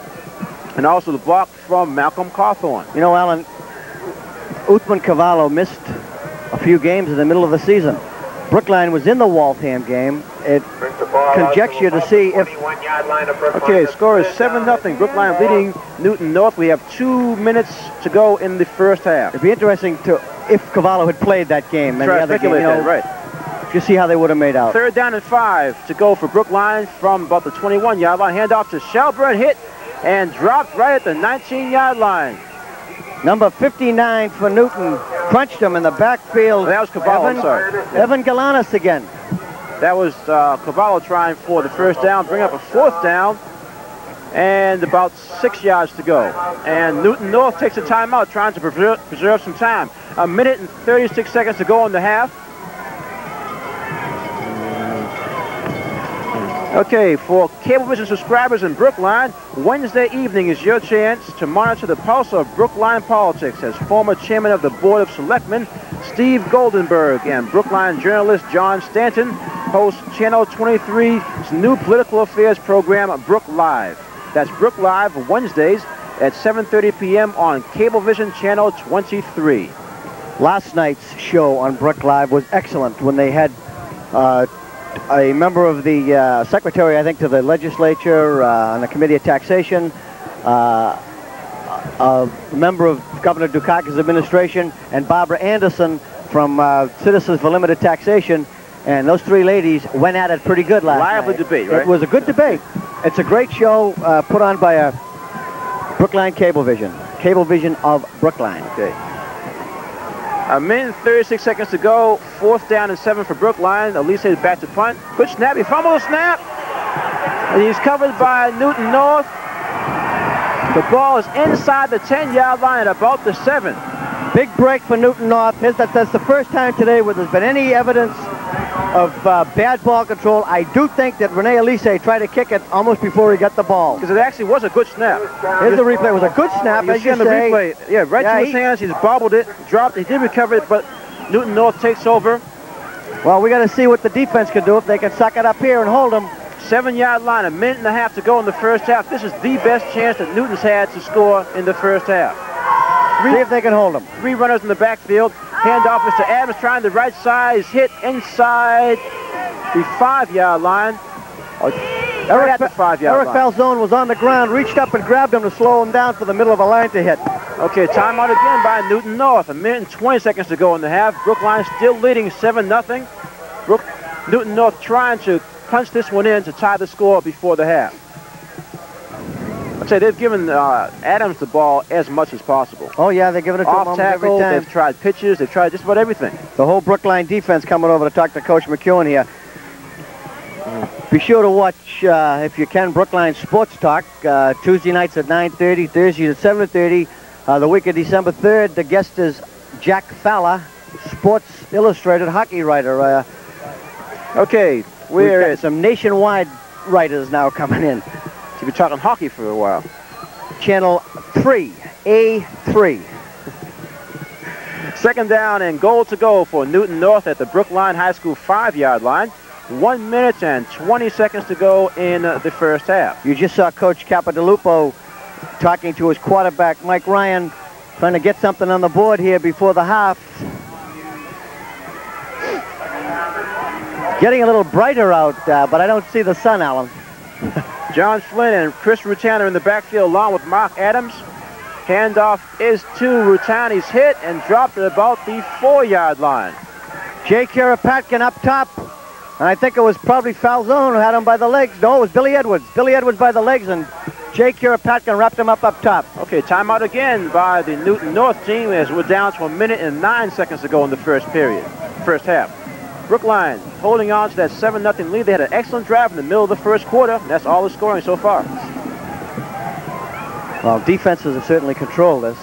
and also the block from Malcolm Cawthorn. You know, Alan, Uthman Cavallo missed a few games in the middle of the season. Brookline was in the Waltham game. It conjecture to see if... Okay, score is 7-0. Brookline leading Newton North. We have 2 minutes to go in the first half. It'd be interesting if Cavallo had played that game. Try to speculate that, right. Just see how they would have made out. 3rd down and 5 to go for Brookline from about the 21-yard line. Hand off to Shelburne, hit and dropped right at the 19-yard line. Number 59 for Newton crunched him in the backfield. That was Cavallo, I'm sorry. Evan Galanis again. That was Cavallo trying for the 1st down, bring up a 4th down, and about 6 yards to go. And Newton North takes a timeout, trying to preserve some time. 1 minute and 36 seconds to go in the half. Okay, for Cablevision subscribers in Brookline, Wednesday evening is your chance to monitor the pulse of Brookline politics as former chairman of the Board of Selectmen, Steve Goldenberg, and Brookline journalist John Stanton host Channel 23's new political affairs program, Brook Live. That's Brook Live Wednesdays at 7:30 p.m. on Cablevision Channel 23. Last night's show on Brook Live was excellent when they had a member of the secretary, I think, to the legislature on the Committee of Taxation, a member of Governor Dukakis' administration, and Barbara Anderson from Citizens for Limited Taxation. And those three ladies went at it pretty good last night. Lively debate, right? It was a good debate. It's a great show put on by Brookline Cablevision of Brookline. Okay. A minute and 36 seconds to go. 4th down and 7 for Brookline. Elise is back to punt. Quick snap. He fumbled the snap. And he's covered by Newton North. The ball is inside the 10-yard line at about the 7. Big break for Newton North. That's the first time today where there's been any evidence of bad ball control. I do think that Rene Elise tried to kick it almost before he got the ball. Because it actually was a good snap. Here's the replay. It was a good snap, as you see on the say. replay. Yeah, right to his hands. He's bobbled it, dropped it. He did recover it, but Newton North takes over. Well, we got to see what the defense can do if they can suck it up here and hold them. 7-yard line, a minute and a half to go in the first half. This is the best chance that Newton's had to score in the first half. See if they can hold them. 3 runners in the backfield. Handoff is to Adams, trying the right side. He's hit inside the 5-yard line. Right at the 5-yard line. Eric Falzone was on the ground, reached up and grabbed him to slow him down for the middle of a line to hit. Okay, timeout again by Newton North. A minute and 20 seconds to go in the half. Brookline still leading 7-0. Newton North trying to punch this one in to tie the score before the half. I'd say they've given Adams the ball as much as possible. Oh, yeah, they're giving it to him every tackle, time. they've tried pitches, they've tried just about everything. The whole Brookline defense coming over to talk to Coach McEwen here. Be sure to watch, if you can, Brookline Sports Talk, Tuesday nights at 9:30, Thursdays at 7:30. The week of December 3rd, the guest is Jack Fowler, Sports Illustrated hockey writer. Okay, we've got some nationwide writers now coming in. You've been talking hockey for a while. Channel 3, A3. 2nd down and goal to go for Newton North at the Brookline High School 5-yard line. 1 minute and 20 seconds to go in the first half. You just saw Coach Capodalupo talking to his quarterback, Mike Ryan, trying to get something on the board here before the half. Getting a little brighter out, but I don't see the sun, Alan. John Flynn and Chris Rutan are in the backfield along with Mark Adams. Handoff is to Rutan. He's hit and dropped at about the 4-yard line. Jay Kuropatkin up top. And I think it was probably Falzone who had him by the legs. No, it was Billy Edwards. Billy Edwards by the legs, and Jay Kuropatkin wrapped him up top. Okay, timeout again by the Newton North team as we're down to 1 minute and 9 seconds to go in the first half. Brookline holding on to that 7-0 lead. They had an excellent drive in the middle of the first quarter. And that's all the scoring so far. Well, defenses have certainly controlled this.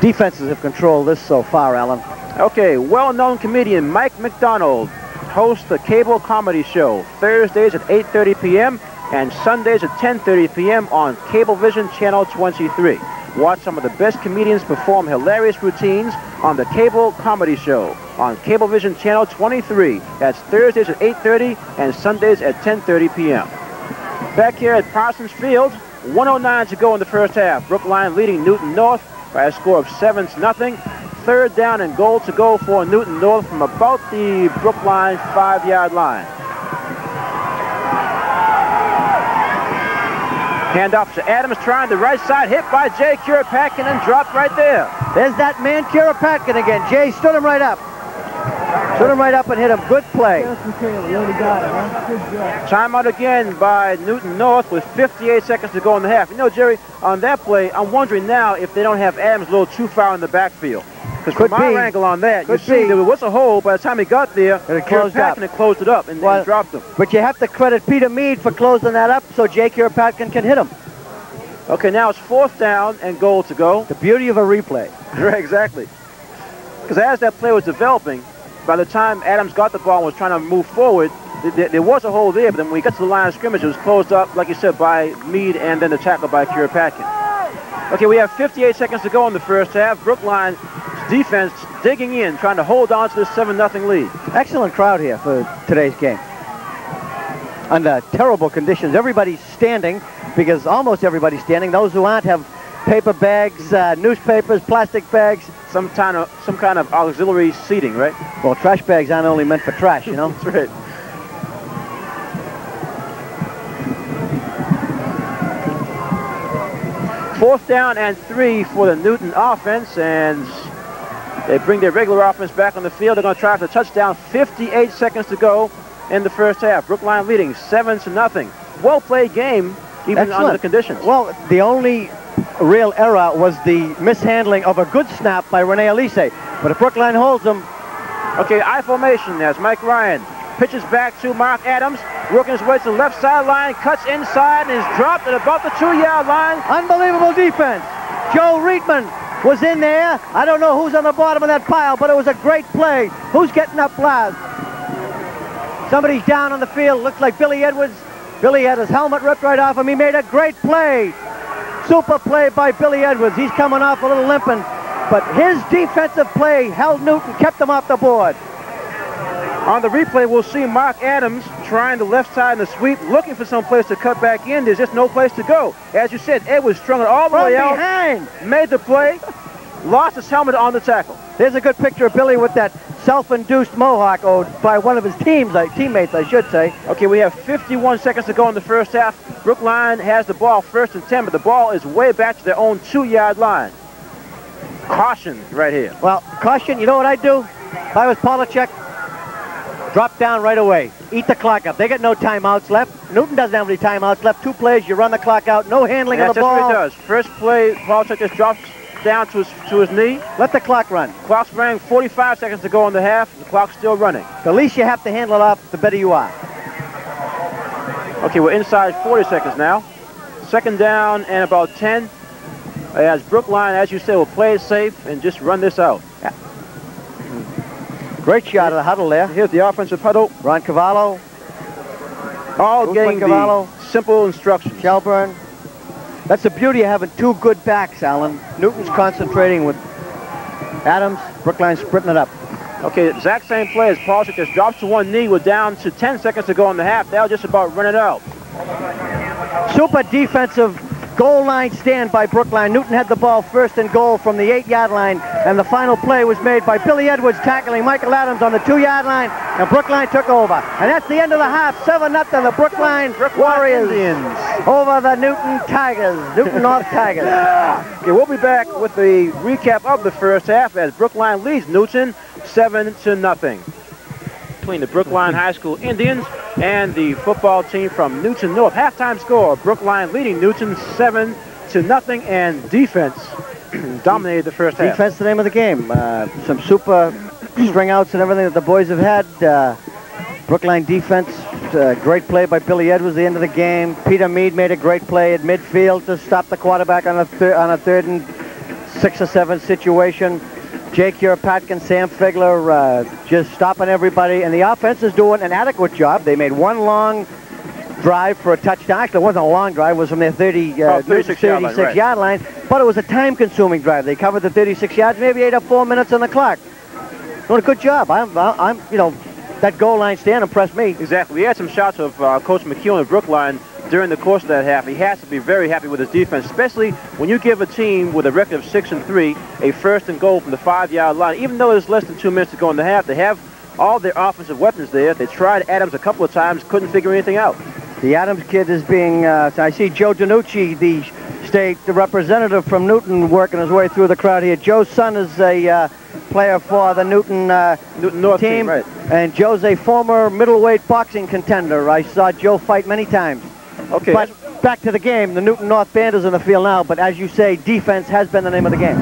Defenses have controlled this so far, Alan. Okay, well-known comedian Mike McDonald hosts the cable comedy show Thursdays at 8:30 p.m. and Sundays at 10:30 p.m. on Cablevision Channel 23. Watch some of the best comedians perform hilarious routines on the Cable Comedy Show on Cablevision Channel 23. That's Thursdays at 8:30 and Sundays at 10:30 p.m. Back here at Parsons Field, 1:09 to go in the first half. Brookline leading Newton North by a score of 7-0. 3rd down and goal to go for Newton North from about the Brookline 5-yard line. Handoff to Adams, trying the right side, hit by Jay Kuropatkin and dropped right there. There's that man Kuropatkin again. Jay stood him right up. Stood him right up and hit him. Good play. Timeout again by Newton North with 58 seconds to go in the half. You know, Jerry, on that play, I'm wondering now if they don't have Adams a little too far in the backfield. Because from my angle on that, you see there was a hole. By the time he got there, Kuropatkin had closed it up and dropped him. But you have to credit Peter Mead for closing that up so Jay Kuropatkin can hit him. Okay, now it's 4th down and goal to go. The beauty of a replay. Right, exactly. Because as that play was developing, by the time Adams got the ball and was trying to move forward, there was a hole there, but then when he got to the line of scrimmage, it was closed up, like you said, by Mead and then the tackle by Kuropatkin. Okay, we have 58 seconds to go in the first half. Brookline defense digging in, trying to hold on to this 7-0 lead. Excellent crowd here for today's game. Under terrible conditions. Everybody's standing, because almost everybody's standing. Those who aren't have paper bags, newspapers, plastic bags. Some kind of auxiliary seating, right? Well, trash bags aren't only meant for trash, you know? That's right. Fourth down and 3 for the Newton offense, and they bring their regular offense back on the field. They're going to try for the touchdown. 58 seconds to go in the first half. Brookline leading 7-0. Well-played game, even under the conditions. Well, the only real error was the mishandling of a good snap by Rene Elise. But if Brookline holds them... Okay, I formation as Mike Ryan pitches back to Mark Adams, working his way to the left sideline, cuts inside, and is dropped at about the 2-yard line. Unbelievable defense. Joe Reitman was in there. I don't know who's on the bottom of that pile, but it was a great play. Who's getting up last? Somebody's down on the field. Looks like Billy Edwards. Billy had his helmet ripped right off him. He made a great play. Super play by Billy Edwards. He's coming off a little limping, but his defensive play held Newton, kept them off the board. On the replay, we'll see Mark Adams trying the left side in the sweep, looking for some place to cut back in. There's just no place to go. As you said, Edwards strung it all the way out. Behind. Made the play, lost his helmet on the tackle. There's a good picture of Billy with that self-induced mohawk, or by one of his teammates, I should say. Okay, we have 51 seconds to go in the first half. Brookline has the ball 1st and 10, but the ball is way back to their own 2-yard line. Caution right here. Well, caution, you know what I'd do? If I was Polachek, drop down right away. Eat the clock up. They got no timeouts left. Newton doesn't have any timeouts left. 2 plays, you run the clock out. No handling of the ball. That's what he does. First play, Polachek just drops down to his knee. Let the clock run. Clock's running, 45 seconds to go in the half. The clock's still running. The least you have to handle it off, the better you are. Okay, we're inside 40 seconds now. 2nd down and about 10. As Brookline, as you said, will play it safe and just run this out. Yeah. Great shot of the huddle there. Here's the offensive huddle. Ron Cavallo. All getting the simple instructions. Shelburne. That's the beauty of having 2 good backs, Alan. Newton's concentrating with Adams. Brookline sprinting it up. Okay, exact same play as Polachek just drops to one knee. We're down to 10 seconds to go in the half. They'll just about run it out. Super defensive goal line stand by Brookline. Newton had the ball 1st and goal from the 8-yard line, and the final play was made by Billy Edwards tackling Michael Adams on the 2-yard line, and Brookline took over. And that's the end of the half. 7-0, the Brookline Warriors Indians over the Newton Tigers, Newton North Tigers. Okay, we'll be back with the recap of the first half as Brookline leads Newton 7-0. Between the Brookline High School Indians and the football team from Newton North. Halftime score, Brookline leading Newton 7-0, and defense dominated the first half. Defense, the name of the game. Some super string outs and everything that the boys have had. Brookline defense, great play by Billy Edwards at the end of the game. Peter Mead made a great play at midfield to stop the quarterback on a 3rd and 6 or 7 situation. Jake Uropatkin, Sam Figler, just stopping everybody. And the offense is doing an adequate job. They made 1 long drive for a touchdown. Actually, it wasn't a long drive. It was from their 36-yard line. But it was a time-consuming drive. They covered the 36 yards, maybe ate up 4 minutes on the clock. Doing a good job. I'm you know, that goal line stand impressed me. Exactly. We had some shots of Coach McEwen of Brookline during the course of that half. He has to be very happy with his defense, especially when you give a team with a record of 6-3 a 1st and goal from the 5-yard line. Even though there's less than 2 minutes to go in the half, they have all their offensive weapons there. They tried Adams a couple of times, couldn't figure anything out. The Adams kid is being, I see Joe Danucci, the state representative from Newton, working his way through the crowd here. Joe's son is a player for the Newton North team, right. And Joe's a former middleweight boxing contender. I saw Joe fight many times. Okay. But back to the game. The Newton North band is in the field now, but as you say, defense has been the name of the game.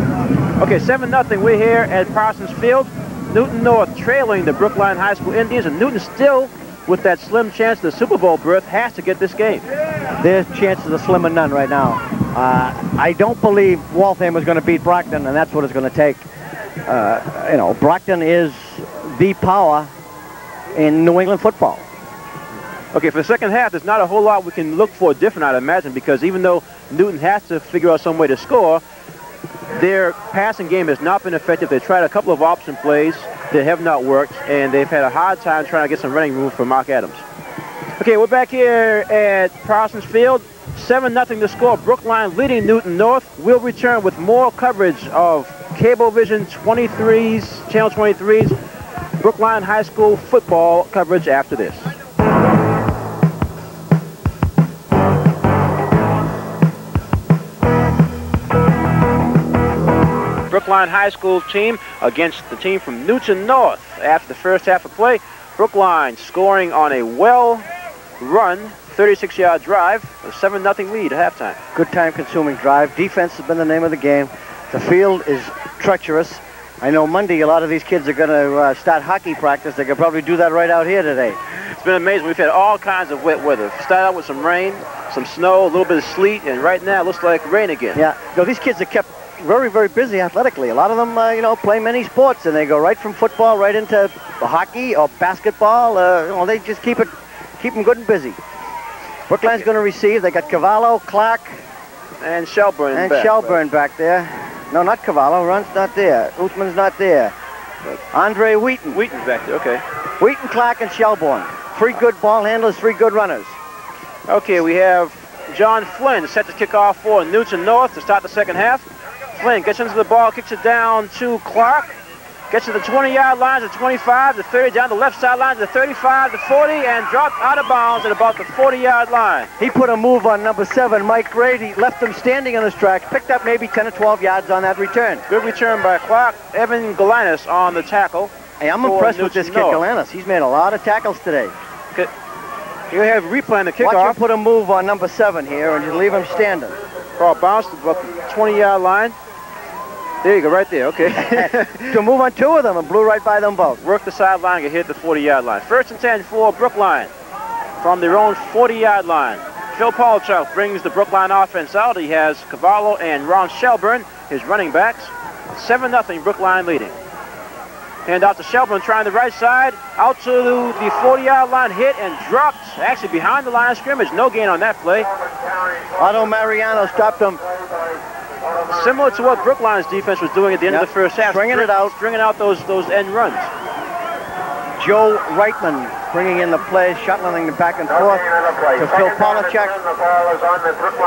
Okay, 7-0. We're here at Parsons Field. Newton North trailing the Brookline High School Indians, and Newton still with that slim chance the Super Bowl berth has to get this game. Their chances are slim and none right now. I don't believe Waltham is going to beat Brockton, and that's what it's going to take. You know, Brockton is the power in New England football. Okay, for the second half, there's not a whole lot we can look for different, I'd imagine, because even though Newton has to figure out some way to score, their passing game has not been effective. They tried a couple of option plays that have not worked, and they've had a hard time trying to get some running room for Mark Adams. Okay, we're back here at Parsons Field. 7-0 to score. Brookline leading Newton North. We'll return with more coverage of Cablevision 23's, Channel 23's Brookline High School football coverage after this. Brookline High School team against the team from Newton North. After the first half of play, Brookline scoring on a well-run 36-yard drive, a 7-0 lead at halftime. Good time-consuming drive. Defense has been the name of the game. The field is treacherous. I know Monday a lot of these kids are going to start hockey practice. They could probably do that right out here today. It's been amazing. We've had all kinds of wet weather. Started out with some rain, some snow, a little bit of sleet, and right now it looks like rain again. Yeah, these kids are kept very, very busy athletically. A lot of them, play many sports, and they go right from football right into hockey or basketball. They just keep them good and busy. Brookline's going to receive. They got Cavallo, Clark, and Shelburne. And Shelburne back there. No, not Cavallo. Run's not there. Uthman's not there. Andre Wheaton. Wheaton's back there. Okay. Wheaton, Clark, and Shelburne. 3 good ball handlers, 3 good runners. Okay, we have John Flynn set to kick off for Newton North to start the second half. Flynn gets into the ball, kicks it down to Clark. Gets to the 20-yard line, to 25, to 30, down the left sideline, to 35, to 40, and dropped out of bounds at about the 40-yard line. He put a move on number 7, Mike Grady, left him standing on his tracks, picked up maybe 10 or 12 yards on that return. Good return by Clark. Evan Galanis on the tackle. Hey, I'm impressed with this kid, Galanis. He's made a lot of tackles today. Okay. Here we have replaying the kickoff. Watch him put a move on number 7 here and just leave him standing. Ball bounced about the 20-yard line. There you go, right there, okay. To move on 2 of them and blew right by them both. Work the sideline and hit the 40-yard line. 1st and 10 for Brookline from their own 40-yard line. Phil Polchuk brings the Brookline offense out. He has Cavallo and Ron Shelburne, his running backs. 7-0 Brookline leading. Hand out to Shelburne, trying the right side, out to the 40-yard line, hit and dropped, actually behind the line of scrimmage. No gain on that play. Otto Mariano stopped him. Similar to what Brookline's defense was doing at the end of the first half. Stringing out those end runs. Joe Reitman bringing in the plays, shuttling them back and forth to Phil Polachek.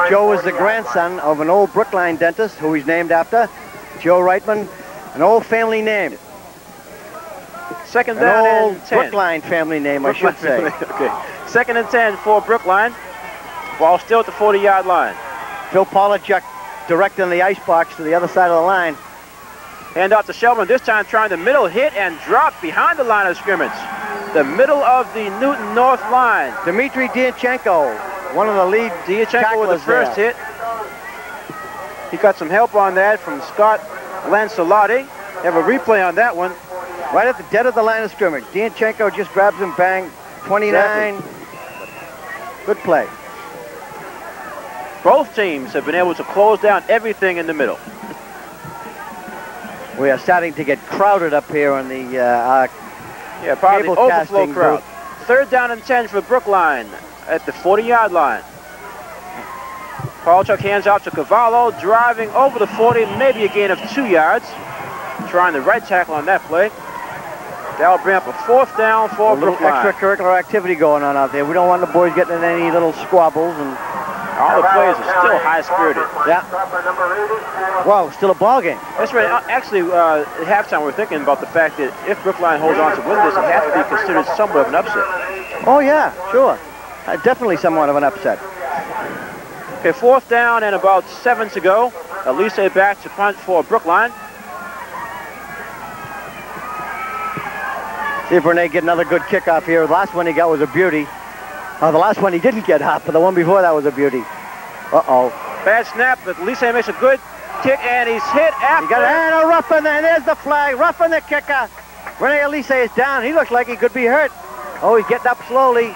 Joe is the grandson of an old Brookline dentist who he's named after. Joe Reitman, an old family name. Second down and 10. Brookline family name, I should say. Okay. 2nd and 10 for Brookline. Ball still at the 40-yard line. Phil Polachek directing the icebox to the other side of the line. Hand out to Shelburne, this time trying the middle, hit and drop behind the line of scrimmage. The middle of the Newton North line. Dmitry Diachenko, one of the lead Diachenko with the first hit. He got some help on that from Scott Lancelotti. Have a replay on that one. Right at the dead of the line of scrimmage. Diachenko just grabs him, bang, 29. Exactly. Good play. Both teams have been able to close down everything in the middle. We are starting to get crowded up here on the probably overflow crowd. 3rd down and 10 for Brookline at the 40-yard line. Polchuk hands out to Cavallo, driving over the 40, maybe a gain of 2 yards. Trying the right tackle on that play. That'll bring up a 4th down for Brookline. Extracurricular activity going on out there. We don't want the boys getting in any little squabbles and. All the players are still high-spirited. Yeah. Wow, still a ball game. That's right. Actually, at halftime, we're thinking about the fact that if Brookline holds on to win this, it has to be considered somewhat of an upset. Oh, yeah, sure. Definitely somewhat of an upset. Okay, 4th down and about 7 to go. Elise back to punt for Brookline. See if Renee get another good kickoff here. The last one he got was a beauty. The last one he didn't get hot, but the one before that was a beauty. Uh-oh. Bad snap, but Elise makes a good kick, and he's hit after. He got a roughing there. There's the flag. Roughing the kicker. Rene Elise is down. He looks like he could be hurt. Oh, he's getting up slowly.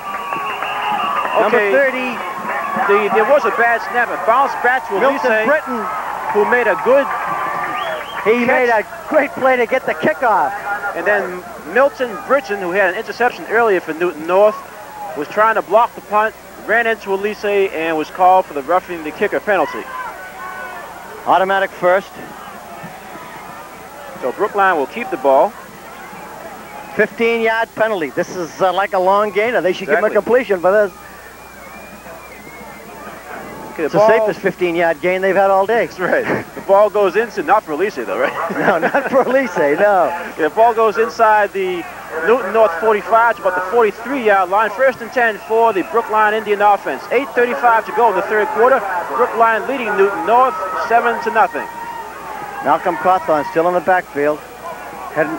Okay. Number 30. There was a bad snap. It bounced back to Elise, Britton, who made a good He made a great play to get the kickoff. And then Milton Britton, who had an interception earlier for Newton North, was trying to block the punt, ran into Elise, and was called for the roughing the kicker penalty. Automatic first. So Brookline will keep the ball. 15-yard penalty. This is like a long gainer. They should give him a completion for this. Okay, It's the safest 15-yard gain they've had all day. That's right. The ball goes into, not for Elise though, right? No, not for Elise, no. Yeah, the ball goes inside the Newton North 45 to about the 43-yard line. 1st and 10 for the Brookline Indian offense. 8:35 to go in the third quarter. Brookline leading Newton North 7-0. Malcolm Cawthorn still in the backfield.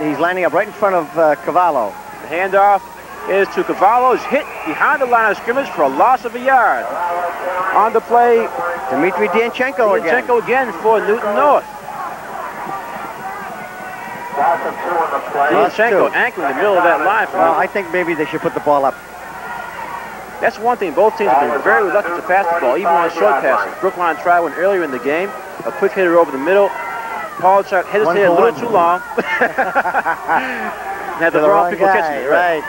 He's lining up right in front of Cavallo. The handoff is to Cavallo. He's hit behind the line of scrimmage for a loss of a yard. On the play, Dmitry Dianchenko again. Dianchenko again for Newton North. Dianchenko anchoring the middle of that line. Well, I think maybe they should put the ball up. That's one thing. Both teams have been very reluctant to pass the ball, even on short passes. Brookline tried one earlier in the game. A quick hitter over the middle. Paulchuk hit his head a little too long. Had the wrong people catching it. Right.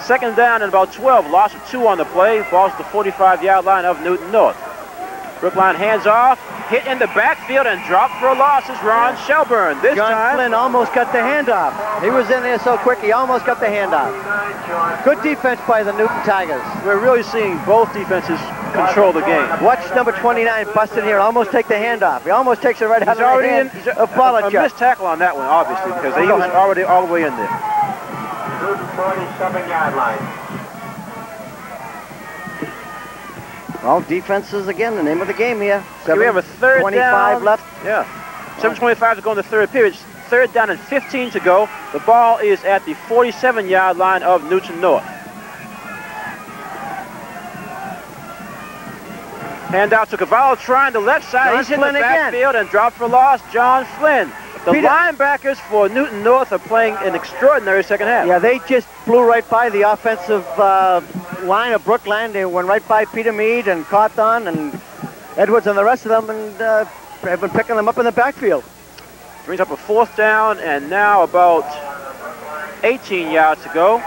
2nd down and about 12. Loss of 2 on the play. Ball's at the 45-yard line of Newton North. Brookline hands off. Hit in the backfield and dropped for a loss is Ron Shelburne. This John time, Flynn almost got the handoff. He was in there so quick, he almost got the handoff. Good defense by the Newton Tigers. we're really seeing both defenses control the game. Watch number 29 busted here, almost take the handoff. He almost takes it right out of the hand of A Paulchuk. missed tackle on that one, obviously, because he was already all the way in there. 47-yard line. Well, defense is again the name of the game here. Okay, we have a 3rd 25 down. left. Yeah. 7:25 to go in the third period. 3rd down and 15 to go. The ball is at the 47-yard line of Newton North. Handout to Cavallo trying the left side. John He's in the Flynn again. backfield and dropped for loss. John Flynn. The Peter- linebackers for Newton North are playing an extraordinary second half. Yeah, they just flew right by the offensive line of Brookline. They went right by Peter Mead and Cawthorn and Edwards and the rest of them, and have been picking them up in the backfield. Brings up a 4th down and now about 18 yards to go.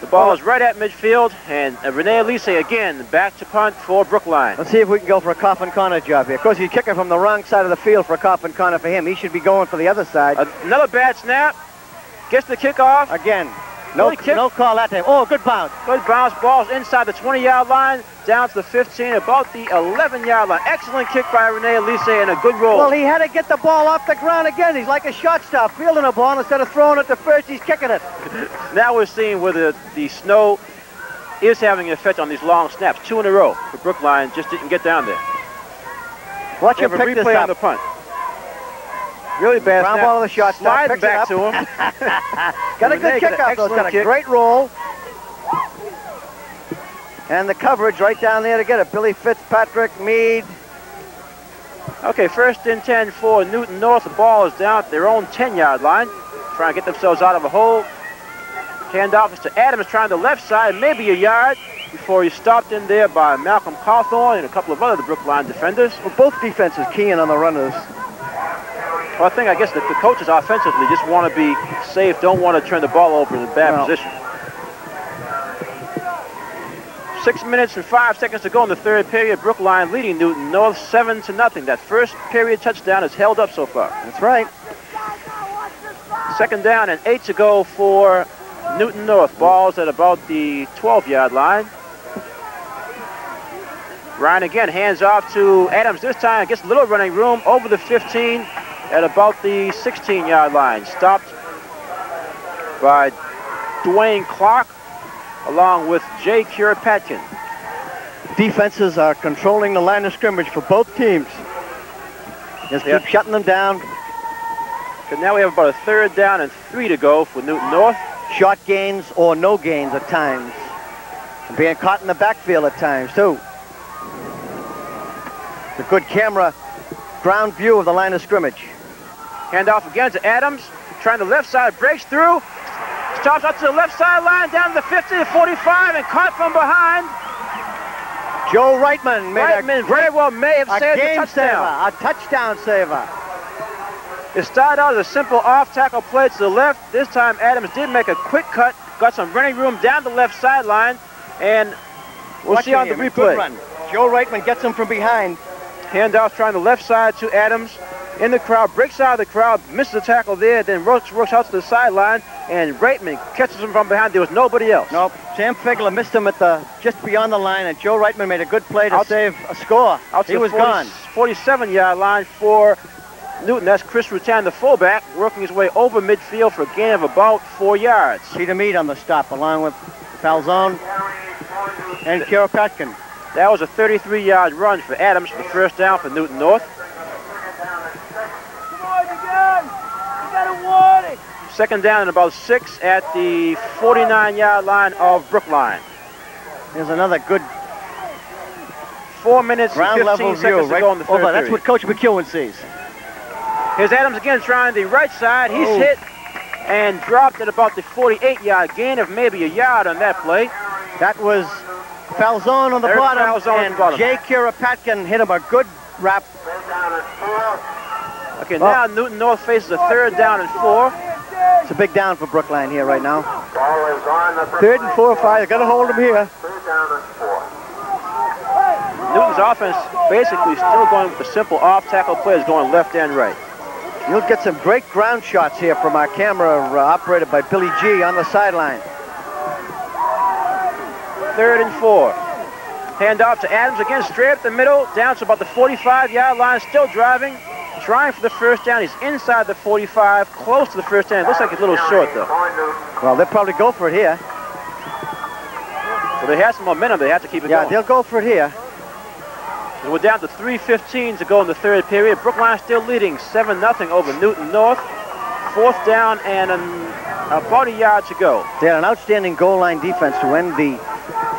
The ball is right at midfield, and Rene Elise again back to punt for Brookline. Let's see if we can go for a coffin corner job here. Of course, he's kicking from the wrong side of the field for a coffin corner for him. He should be going for the other side. Another bad snap. Gets the kickoff. Again, no call that time. Oh, good bounce. Good bounce. Ball's inside the 20-yard line, down to the 15, about the 11-yard line. Excellent kick by Rene Elise and a good roll. Well, he had to get the ball off the ground again. He's like a shortstop, fielding a ball instead of throwing it to first. He's kicking it. Now we're seeing where the snow is having an effect on these long snaps. 2 in a row for Brookline. Just didn't get down there. Watch him We have a pick this replay on up. the punt. Really bad Ground snap. ball to the shortstop. Sliding Picks it back up. to him. Got a good Renee got an kickoff, though. excellent Got a kick. great roll. And the coverage right down there to get it. Billy Fitzpatrick, Mead. Okay, 1st and 10 for Newton North. The ball is down at their own 10-yard line. Trying to get themselves out of a hole. Handoff is to Adams, trying the left side, maybe a yard, before he's stopped in there by Malcolm Cawthorn and a couple of other Brookline defenders. Well, both defenses keying on the runners. Well, I guess the coaches offensively just want to be safe, don't want to turn the ball over in a bad position. 6 minutes and 5 seconds to go in the third period. Brookline leading Newton North 7-0. That first period touchdown is held up so far. That's right. 2nd down and 8 to go for Newton North. Ball's at about the 12-yard line. Ryan again hands off to Adams. This time gets a little running room over the 15 at about the 16-yard line. Stopped by Dwayne Clark along with Jay Kuropatkin. Defenses are controlling the line of scrimmage for both teams. Just keep shutting them down. So now we have about a 3rd down and 3 to go for Newton North. Short gains or no gains at times. And being caught in the backfield at times, too. It's a good camera ground view of the line of scrimmage. Handoff again to Adams. Trying the left side, breaks through. Stops out to the left sideline, down to the 50 to 45, and caught from behind. Joe Reitman made very well may have saved the touchdown. A touchdown saver. It started out as a simple off-tackle play to the left. This time Adams did make a quick cut, got some running room down the left sideline, and we'll see on the replay. Joe Reitman gets him from behind. Handoff trying the left side to Adams. in the crowd, breaks out of the crowd, misses a tackle there, then works out to the sideline, and Reitman catches him from behind. There was nobody else. Nope. Sam Figler missed him at the just beyond the line, and Joe Reitman made a good play to save a score. He was gone. 47-yard line for Newton. That's Chris Rutan, the fullback, working his way over midfield for a gain of about 4 yards. Peter Mead on the stop, along with Falzone and Kiropatkin. That was a 33-yard run for Adams for the first down for Newton North. Second down and about 6 at the 49-yard line of Brookline. Here's another good 4 minutes ground and 15 level seconds view to go in the third over. That's period. what Coach McEwen sees. Here's Adams again trying the right side. He's hit and dropped at about the 48-yard gain of maybe a yard on that play. That was Falzone on the bottom, and Jay Kiropatkin hit him a good wrap. Okay, now Newton North faces a third down and 4. It's a big down for Brookline here right now. Third and 4 or 5. They've got to hold him here. Newton's offense basically still going with the simple off-tackle plays going left and right. You'll get some great ground shots here from our camera operated by Billy G on the sideline. Third and 4. Hand off to Adams again, straight up the middle, down to about the 45-yard line, still driving, trying for the first down. He's inside the 45, close to the first down. It looks like he's a little short, though. Well, they'll probably go for it here. So they have some momentum. They have to keep it going. Yeah, they'll go for it here. And we're down to 3:15 to go in the third period. Brookline still leading 7-0 over Newton North. Fourth down and about a yard to go. They had an outstanding goal line defense to end the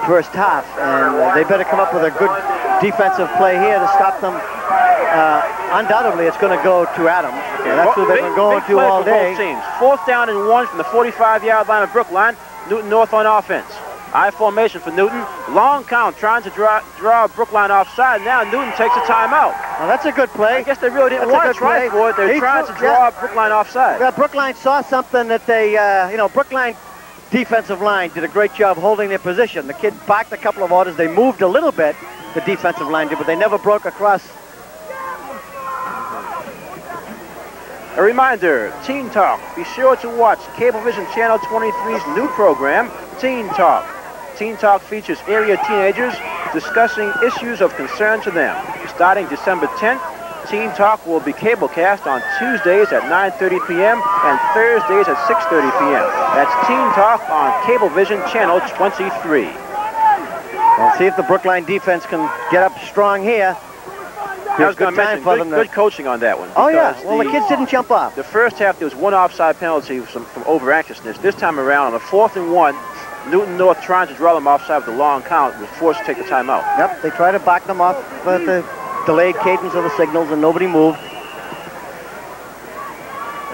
first half, and they better come up with a good defensive play here to stop them. Undoubtedly, it's going to go to Adams. Okay, that's who they've been going to all day. Both teams. Fourth down and 1 from the 45-yard line of Brookline. Newton North on offense. I formation for Newton. Long count, trying to draw Brookline offside. Now Newton takes a timeout. Well, that's a good play. I guess they really didn't want to try for it. They're trying to draw Brookline offside. Yeah, Brookline saw something that they, Brookline defensive line did a great job holding their position. The kid backed a couple of orders. They moved a little bit, the defensive line did, but they never broke across. A reminder, Teen Talk. Be sure to watch Cablevision Channel 23's new program, Teen Talk. Teen Talk features area teenagers discussing issues of concern to them. Starting December 10th, Teen Talk will be cablecast on Tuesdays at 9:30 p.m. and Thursdays at 6:30 p.m. That's Teen Talk on Cablevision Channel 23. We'll see if the Brookline defense can get up strong here. I was going to mention good coaching on that one. Oh, yeah. Well, the kids didn't jump off. The first half, there was one offside penalty from over-anxiousness. This time around, on the 4th and 1, Newton North, trying to draw them offside with a long count, was forced to take the timeout. Yep, they tried to back them off with the delayed cadence of the signals, and nobody moved.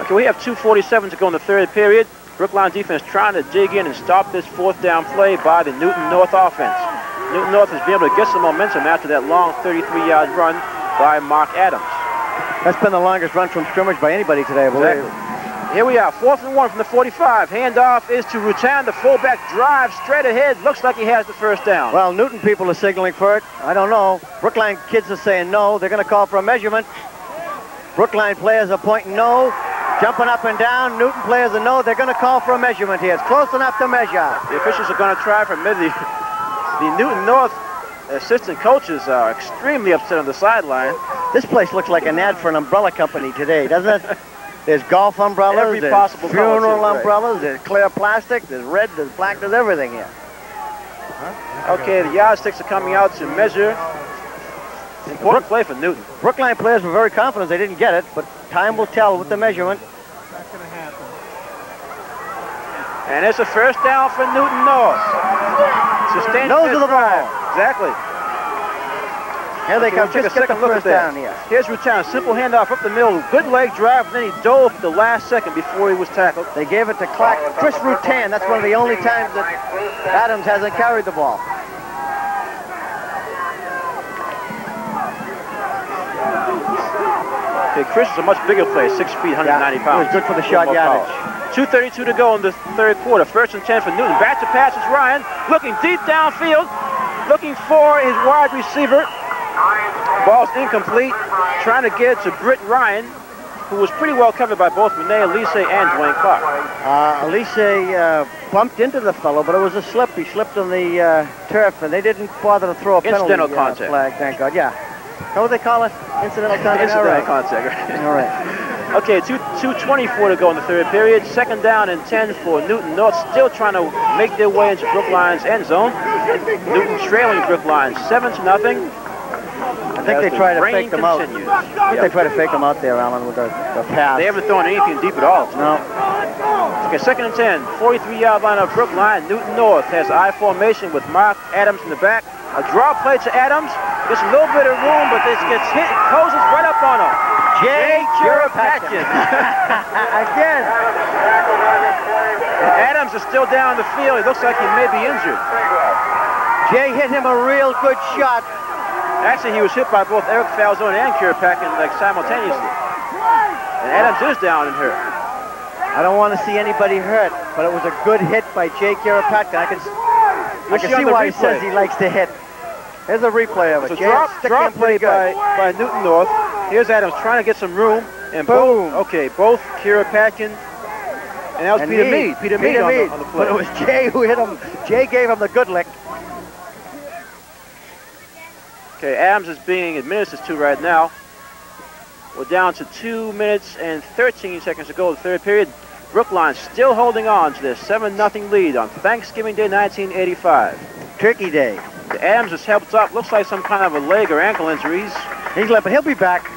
Okay, we have 2:47 to go in the third period. Brookline defense trying to dig in and stop this fourth down play by the Newton North offense. Newton North has been able to get some momentum after that long 33-yard run by Mark Adams. That's been the longest run from scrimmage by anybody today, I believe. Exactly. Here we are, 4th and 1 from the 45. Handoff is to Rutan. The fullback drives straight ahead. Looks like he has the first down. Well, Newton people are signaling for it. I don't know. Brookline kids are saying no. They're going to call for a measurement. Brookline players are pointing no. Jumping up and down. Newton players are no. They're going to call for a measurement here. It's close enough to measure. The officials are going to try for mid. The Newton North assistant coaches are extremely upset on the sideline. This place looks like an ad for an umbrella company today, doesn't it? There's golf umbrellas, every there's possible funeral color, umbrellas, there's clear plastic, there's red, there's black, there's everything here. Okay, the yardsticks are coming out to measure. Important play for Newton. Brookline players were very confident they didn't get it, but time will tell with the measurement. That's going to happen. And it's a first down for Newton North. Sustained Nose of the ball. Exactly. Here they come. Just get the first down here. Here's Rutan. Simple handoff up the middle. Good leg drive, and then he dove at the last second before he was tackled. They gave it to Chris Rutan. That's one of the only times that Adams hasn't carried the ball. Okay, Chris is a much bigger player, 6 feet, 190 pounds. It was good for the short yardage. 2:32 to go in the third quarter. 1st and 10 for Newton. Back to pass is Ryan, looking deep downfield, looking for his wide receiver. Ball's incomplete. Trying to get it to Britt Ryan, who was pretty well covered by both Renee Elise and Dwayne Clark. Elise bumped into the fellow, but it was a slip. He slipped on the turf, and they didn't bother to throw a penalty contact flag, thank God. Yeah. How would they call it? Incidental contact? Incidental contact, right? All right. Okay, 2:24 to go in the third period. Second down and 10 for Newton North, still trying to make their way into Brookline's end zone. Newton trailing Brookline 7-0. I think they try to fake them out. I think they try to fake them out there, Alan, with the pass. They haven't thrown anything deep at all. No. Okay, second and 10, 43-yard line of Brookline. Newton North has I formation with Mark Adams in the back. A draw play to Adams. Gets a little bit of room, but this gets hit and closes right up on him. Jay Chirapatkin. Again. Adams is still down the field. He looks like he may be injured. Jay hit him a real good shot. Actually, he was hit by both Eric Falzone and Chirapatkin like simultaneously. And Adams is down and hurt. I don't want to see anybody hurt, but it was a good hit by Jay Chirapatkin. I can see why he says he likes to hit. Here's a replay of it. So drop play by Newton North. Here's Adams trying to get some room. And boom. Both Chirapatkin and that was Peter Mead. Peter Mead on the play. But it was Jay who hit him. Jay gave him the good lick. Okay, Adams is being administered to right now. We're down to 2 minutes and 13 seconds to go in the third period. Brookline still holding on to their 7-0 lead on Thanksgiving Day 1985. Turkey Day. Adams is helped up. Looks like some kind of a leg or ankle injuries. He's limping. He'll be back.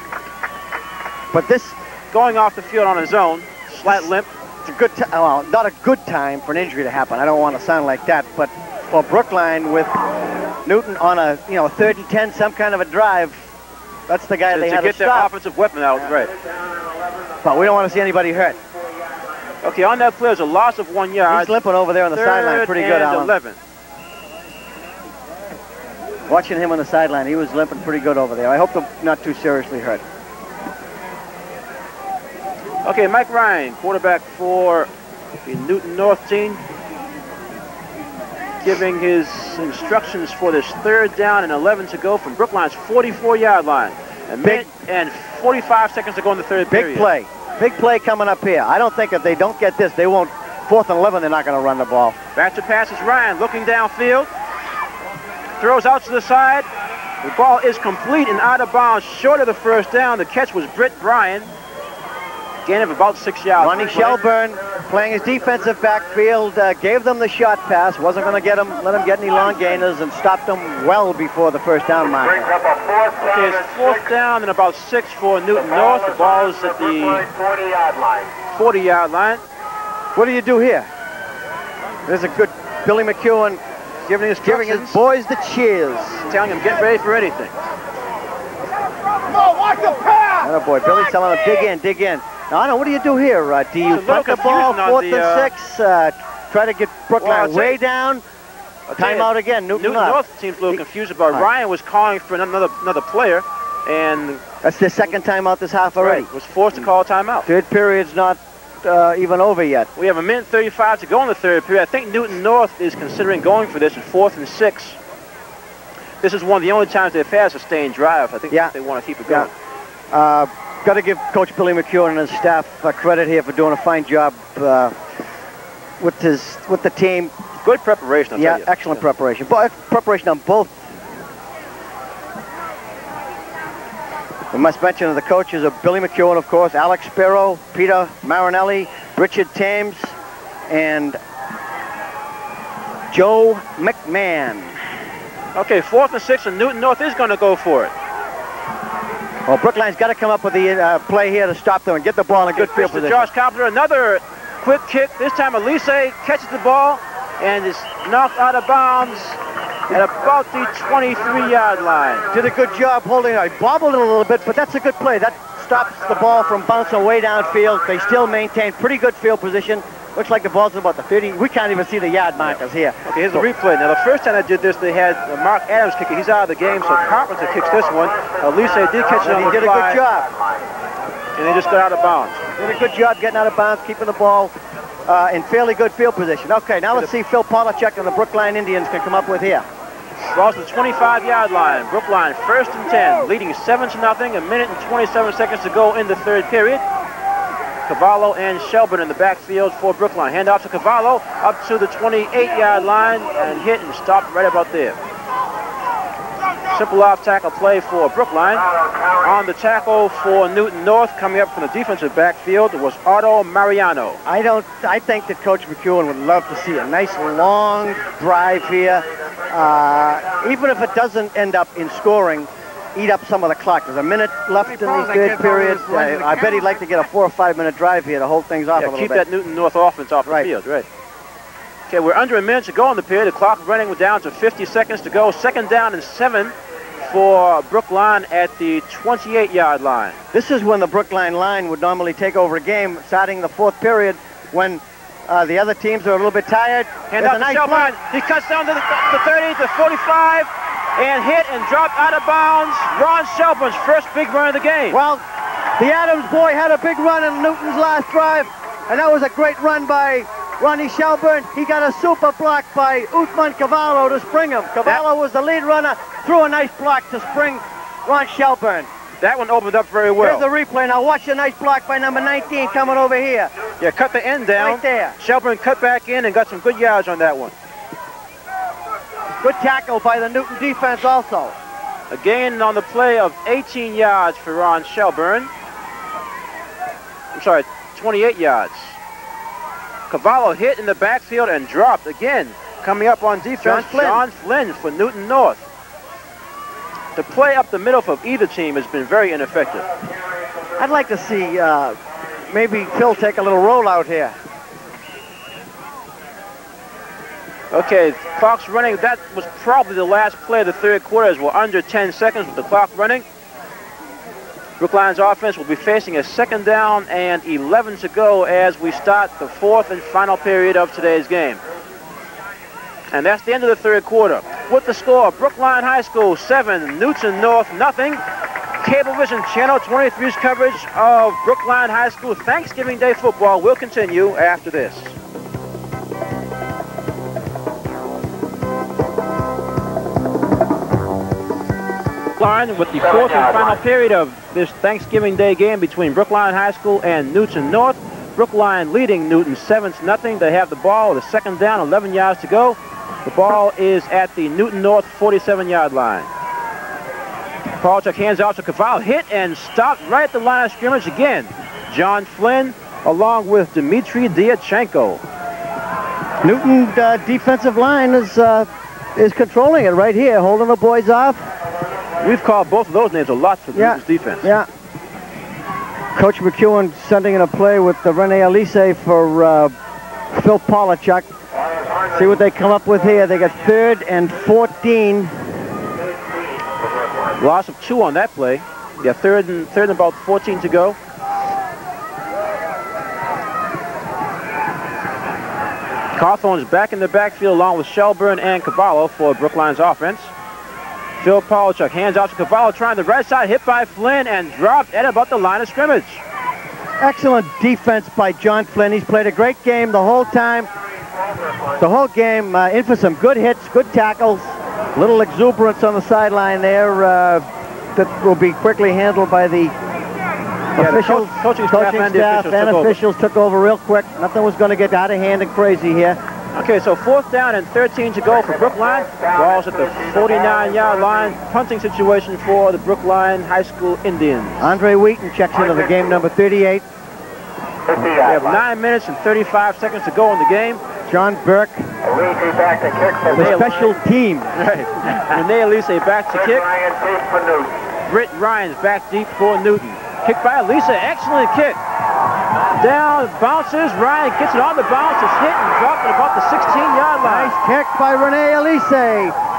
But this... Going off the field on his own. Slight limp. It's a good time. Well, not a good time for an injury to happen. I don't want to sound like that. But for Brookline with Newton on a 3rd and 10, some kind of a drive, that's the guy they had to get their stop. offensive weapon out, right. But we don't want to see anybody hurt. Okay, on that play, there's a loss of 1 yard. He's limping over there on the sideline pretty good, Alan. 11. Watching him on the sideline, he was limping pretty good over there. I hope they're not too seriously hurt. Okay, Mike Ryan, quarterback for the Newton North team, giving his instructions for this 3rd down and 11 to go from Brookline's 44-yard line. A minute and 45 seconds to go in the third period. Big play. Big play coming up here. I don't think if they don't get this, they won't. 4th and 11, they're not going to run the ball. Back to pass is Ryan, looking downfield. Throws out to the side. The ball is complete and out of bounds, short of the first down. The catch was Britt Bryan. Gain of about 6 yards. Ronnie Shelburne playing his defensive backfield, gave them the shot pass. Wasn't going to let them get any long gainers and stopped them well before the first down marker. Okay, it's 4th down and about 6 for Newton North. The ball is at the 40-yard line. What do you do here? There's a good Billy McEwen giving his boys the cheers. Telling him, get ready for anything. Watch the pass! Oh boy, Billy's telling him, dig in, dig in. Now, I don't know, what do you do here? Do you punt the ball, 4th and 6, try to get Brookline way down? Timeout again, Newton North seems a little confused about Ryan was calling for another player, and... That's the second timeout this half already. Right, was forced to call a timeout. Third period's not even over yet. We have a minute 35 to go in the third period. I think Newton North is considering going for this in 4th and 6. This is one of the only times they've had a sustained drive. I think they want to keep it going. Got to give Coach Billy McEwen and his staff credit here for doing a fine job with the team. Good preparation, I'll tell you. Excellent preparation. Preparation on both. We must mention the coaches of Billy McEwen, of course, Alex Sparrow, Peter Marinelli, Richard Thames, and Joe McMahon. Okay, 4th and 6, and Newton North is going to go for it. Well, Brookline's got to come up with the play here to stop them and get the ball in a good field position. Josh Cobbler, another quick kick. This time Elise catches the ball and is knocked out of bounds at about the 23-yard line. Did a good job holding it. He bobbled it a little bit, but that's a good play. That stops the ball from bouncing way downfield. They still maintain pretty good field position. Looks like the ball's about the 30. We can't even see the yard markers here. Okay, here's the replay. Now, the first time I did this, they had Mark Adams kicking. He's out of the game, so Carpenter kicks this one. Elise did catch it on the fly. He did a good job. And they just got out of bounds. Did a good job getting out of bounds, keeping the ball in fairly good field position. Okay, now let's see Phil Polachek and the Brookline Indians can come up with here. Ball's to the 25-yard line. Brookline 1st and 10, leading 7-0. A minute and 27 seconds to go in the third period. Cavallo and Shelburne in the backfield for Brookline. Hand off to Cavallo up to the 28-yard line and hit and stopped right about there. Simple off tackle play for Brookline. On the tackle for Newton North, coming up from the defensive backfield, was Otto Mariano. I think that Coach McEwen would love to see a nice long drive here. Even if it doesn't end up in scoring, eat up some of the clock. There's a minute left in the third period. I bet he'd like to get a 4 or 5 minute drive here to hold things off a little bit. Keep that Newton North offense off the field, right. Okay, we're under a minute to go in the period. The clock running down to 50 seconds to go. 2nd down and 7 for Brookline at the 28-yard line. This is when the Brookline line would normally take over a game, starting the 4th period when the other teams are a little bit tired. Hand out to Shelburne. He cuts down to the 30, to 45, and hit and dropped out of bounds. Ron Shelburne's first big run of the game. Well, the Adams boy had a big run in Newton's last drive, and that was a great run by Ronnie Shelburne. He got a super block by Uthman Cavallo to spring him. Cavallo was the lead runner, threw a nice block to spring Ron Shelburne. That one opened up very well. Here's the replay. Now watch the nice block by number 19 coming over here. Yeah, cut the end down. Right there. Shelburne cut back in and got some good yards on that one. Good tackle by the Newton defense also. A gain on the play of 18 yards for Ron Shelburne. I'm sorry, 28 yards. Cavallo hit in the backfield and dropped again. Coming up on defense, John Flynn for Newton North. The play up the middle of either team has been very ineffective. I'd like to see maybe Phil take a little rollout here. Okay, clock's running. That was probably the last play of the third quarter as we're under 10 seconds with the clock running. Brookline's offense will be facing a 2nd down and 11 to go as we start the 4th and final period of today's game. And that's the end of the third quarter. With the score, Brookline High School 7, Newton North nothing. Cablevision Channel 23's coverage of Brookline High School Thanksgiving Day football will continue after this. Brookline with the 4th and final period of this Thanksgiving Day game between Brookline High School and Newton North. Brookline leading Newton 7-0. They have the ball with a 2nd down, 11 yards to go. The ball is at the Newton North 47-yard line. Paulchuk hands out to Cavallo, hit and stopped right at the line of scrimmage again. John Flynn along with Dmitry Diachenko. Newton defensive line is controlling it right here, holding the boys off. We've called both of those names a lot for Newton's defense. Yeah. Coach McEwen sending in a play with Rene Elise for Phil Paulchuk. See what they come up with here. They got 3rd and 14. Loss of 2 on that play. Yeah, third and about 14 to go. Cawthorn's back in the backfield along with Shelburne and Cavallo for Brookline's offense. Phil Paulchuk hands off to Cavallo, trying the right side, hit by Flynn and dropped at about the line of scrimmage. Excellent defense by John Flynn. He's played a great game the whole time. The whole game in for some good hits, good tackles. Little exuberance on the sideline there that will be quickly handled by the officials. Coaching staff and officials took over real quick. Nothing was going to get out of hand and crazy here. Okay, so 4th down and 13 to go for Brookline. Ball's at the 49-yard line. Punting situation for the Brookline High School Indians. Andre Wheaton checks into the game, number 38. We have 9 minutes and 35 seconds to go in the game. John Burke, the special team. Right. Rene Elise back to kick. Britt Ryan's back deep for Newton. Kick by Elise, excellent kick. Down, bounces, Ryan gets it on the bounce, it's hit and dropped at about the 16-yard line. Nice kick by Rene Elise.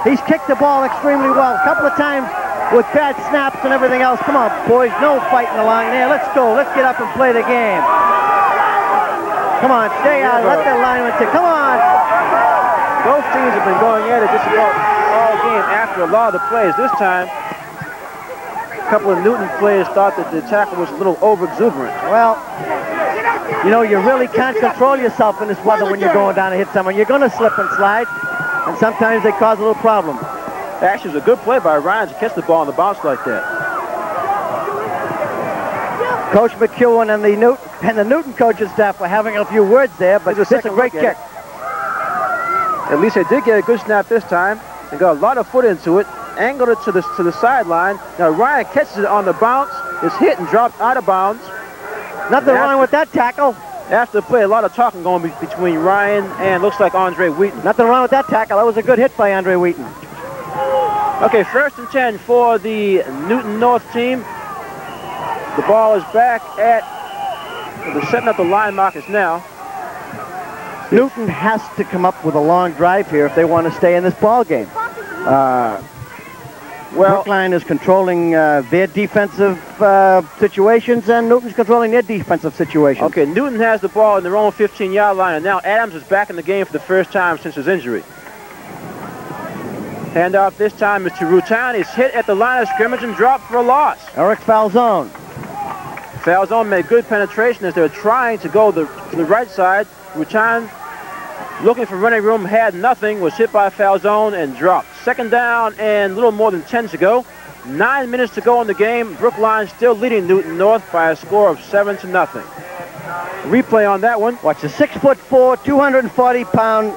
He's kicked the ball extremely well. A couple of times with bad snaps and everything else. Come on, boys, no fighting along there. Let's go, let's get up and play the game. Come on, stay out, let the lineman take, come on. Both teams have been going at it just about all game after a lot of the plays. This time, a couple of Newton players thought that the tackle was a little over-exuberant. Well, you know, you really can't control yourself in this weather when you're going down to hit someone. You're going to slip and slide, and sometimes they cause a little problem. Actually, it was a good play by Ryan to catch the ball on the bounce like that. Coach McEwen and the Newton coaching staff were having a few words there, but it's a great kick. At least they did get a good snap this time. They got a lot of foot into it, angled it to the sideline. Now Ryan catches it on the bounce, is hit and dropped out of bounds. Nothing wrong with that tackle. After the play, a lot of talking going between Ryan and looks like Andre Wheaton. Nothing wrong with that tackle. That was a good hit by Andre Wheaton. Okay, 1st and 10 for the Newton North team. The ball is back at, they're setting up the line markers now. Newton has to come up with a long drive here if they want to stay in this ball game. Brookline is controlling their defensive situations, and Newton's controlling their defensive situations. Okay, Newton has the ball in their own 15-yard line, and now Adams is back in the game for the first time since his injury. Handoff this time is to Rutan. He's hit at the line of scrimmage and dropped for a loss. Eric Falzone. Falzone made good penetration as they were trying to go to the right side. Rutan, looking for running room, had nothing, was hit by Falzone and dropped. 2nd down and a little more than 10 to go. 9 minutes to go in the game. Brookline still leading Newton North by a score of 7-0. Replay on that one. Watch the 6'4", 240-pound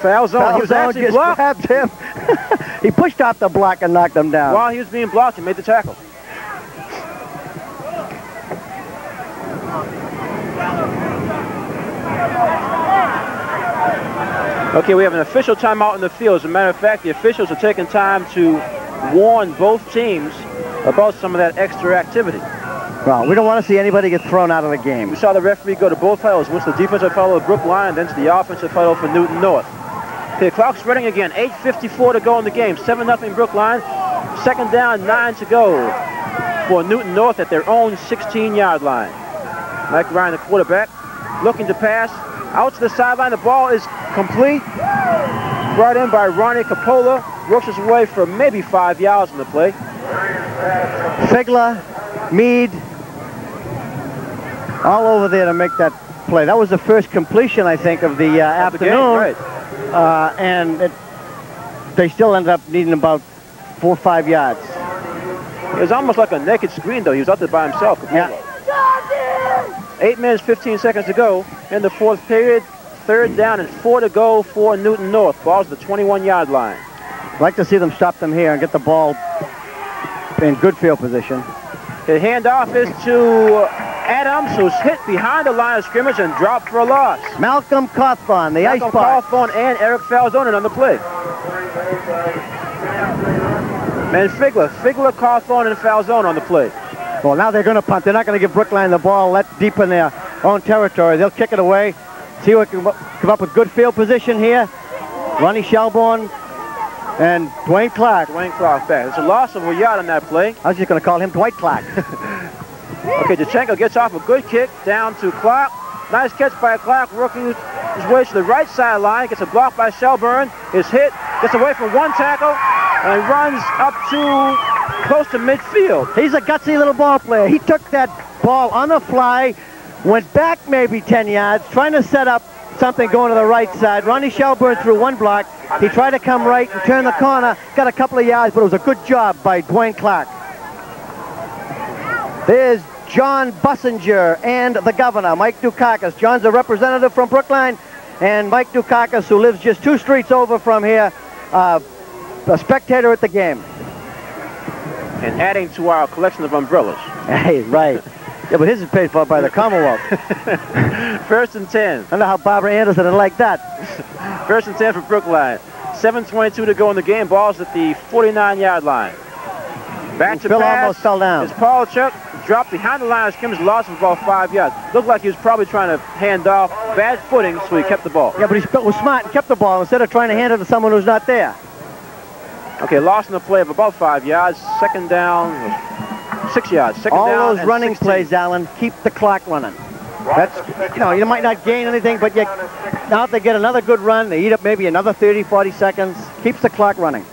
Falzone. He was actually just blocked. Grabbed him. He pushed off the block and knocked him down. While he was being blocked, he made the tackle. Okay, we have an official timeout in the field. As a matter of fact, the officials are taking time to warn both teams about some of that extra activity. Well, we don't want to see anybody get thrown out of the game. We saw the referee go to both huddles, once the defensive huddle of Brookline, then to the offensive huddle for Newton North. Okay, clock's running again. 8:54 to go in the game. 7-0 Brookline. 2nd down, 9 to go for Newton North at their own 16-yard line. Mike Ryan, the quarterback, looking to pass. Out to the sideline. The ball is complete. Brought in by Ronnie Capola. Works his way for maybe 5 yards in the play. Figler, Meade, all over there to make that play. That was the first completion, I think, of the afternoon. Right. And they still ended up needing about 4 or 5 yards. It was almost like a naked screen, though. He was out there by himself. Yeah. 8 minutes, 15 seconds to go in the 4th period. 3rd down and 4 to go for Newton North. Ball's at the 21-yard line. I'd like to see them stop them here and get the ball in good field position. The handoff is to Adams, who's hit behind the line of scrimmage and dropped for a loss. Malcolm Cawthon, the Malcolm icebox. Cawthon and Eric Falzone on the play. And Figler, Cawthon, and Falzone on the play. Well, now they're going to punt. They're not going to give Brookline the ball that deep in their own territory. They'll kick it away. See what can come up with good field position here. Ronnie Shelbourne and Dwayne Clark. Dwayne Clark back. It's a loss of a yard on that play. I was just going to call him Dwight Clark. Okay, Jachenko gets off a good kick down to Clark. Nice catch by Clark, working his way to the right sideline. Gets a block by Shelbourne. Is hit. Gets away from one tackle and runs up to close to midfield. He's a gutsy little ball player. He took that ball on the fly, went back maybe 10 yards, trying to set up something going to the right side. Ronnie Shelbourne threw one block. He tried to come right and turn the corner. Got a couple of yards, but it was a good job by Dwayne Clark. There's John Bussinger and the governor, Mike Dukakis. John's a representative from Brookline, and Mike Dukakis, who lives just 2 streets over from here, a spectator at the game. And adding to our collection of umbrellas. Hey, right. Yeah, but his is paid for by the Commonwealth. 1st and 10. I know how Barbara Anderson would like that. 1st and 10 for Brookline. 7:22 to go in the game. Ball's at the 49-yard line. Back to Phil pass. almost fell down. It's Paul Chuck. Dropped behind the line of scrimmage, loss of about 5 yards. Looked like he was probably trying to hand off. Bad footing, so he kept the ball. Yeah, but he was smart and kept the ball instead of trying to hand it to someone who's not there. Okay, loss in the play of about 5 yards. 2nd down, 6 yards. 2nd All down those and running 16. plays, Alan, keep the clock running. That's, you might not gain anything, but now if they get another good run, they eat up maybe another 30, 40 seconds. Keeps the clock running.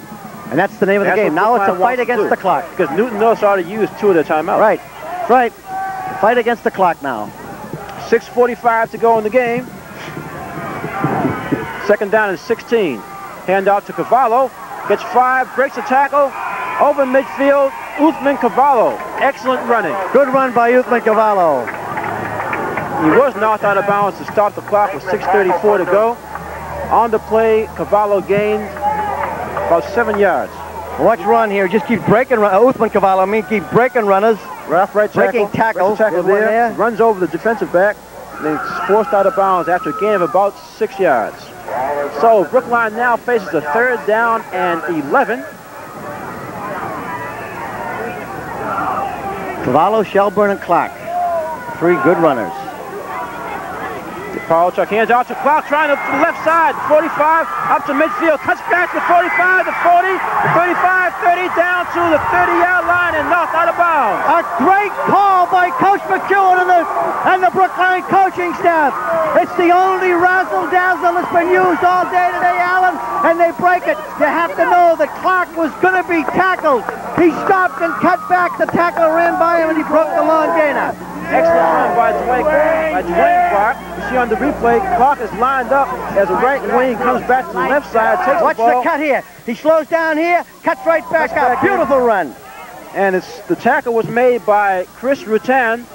And that's the name of the game. Now it's a fight against the clock. Because Newton North's already used 2 of their timeouts. Right, right. Fight against the clock now. 6:45 to go in the game. 2nd down and 16. Hand out to Cavallo. gets 5, breaks the tackle, over midfield, Uthman Cavallo. Excellent running. Good run by Uthman Cavallo. He was knocked out of bounds to stop the clock with 6:34 to go. On the play, Cavallo gained about 7 yards. Watch run here. Just keep breaking. Uthman Cavallo, keep breaking runners. Rough right tackle. Breaking tackles. Tackle there. Runs over the defensive back. And then it's forced out of bounds after a gain of about 6 yards. So Brookline now faces a 3rd down and 11. Cavallo, Shelburne, and Clark. 3 good runners. Paulchuk hands out to Clark, trying to the left side. 45, up to midfield, cuts back to 45, the 40, the 35, 30, down to the 30-yard line and knocked out of bounds. A great call by Coach McEwen and the Brookline coaching staff. It's the only razzle-dazzle that's been used all day today, Alan, and they break it. You have to know that Clark was going to be tackled. He stopped and cut back. The tackle ran by him, and he broke the long gainer. Excellent run by Dwayne Clark. You see on the replay, Clark is lined up as a right wing, comes back to the left side, takes Watch the ball. the cut here. He slows down here, cuts right back up. Beautiful run. And the tackle was made by Chris Rutan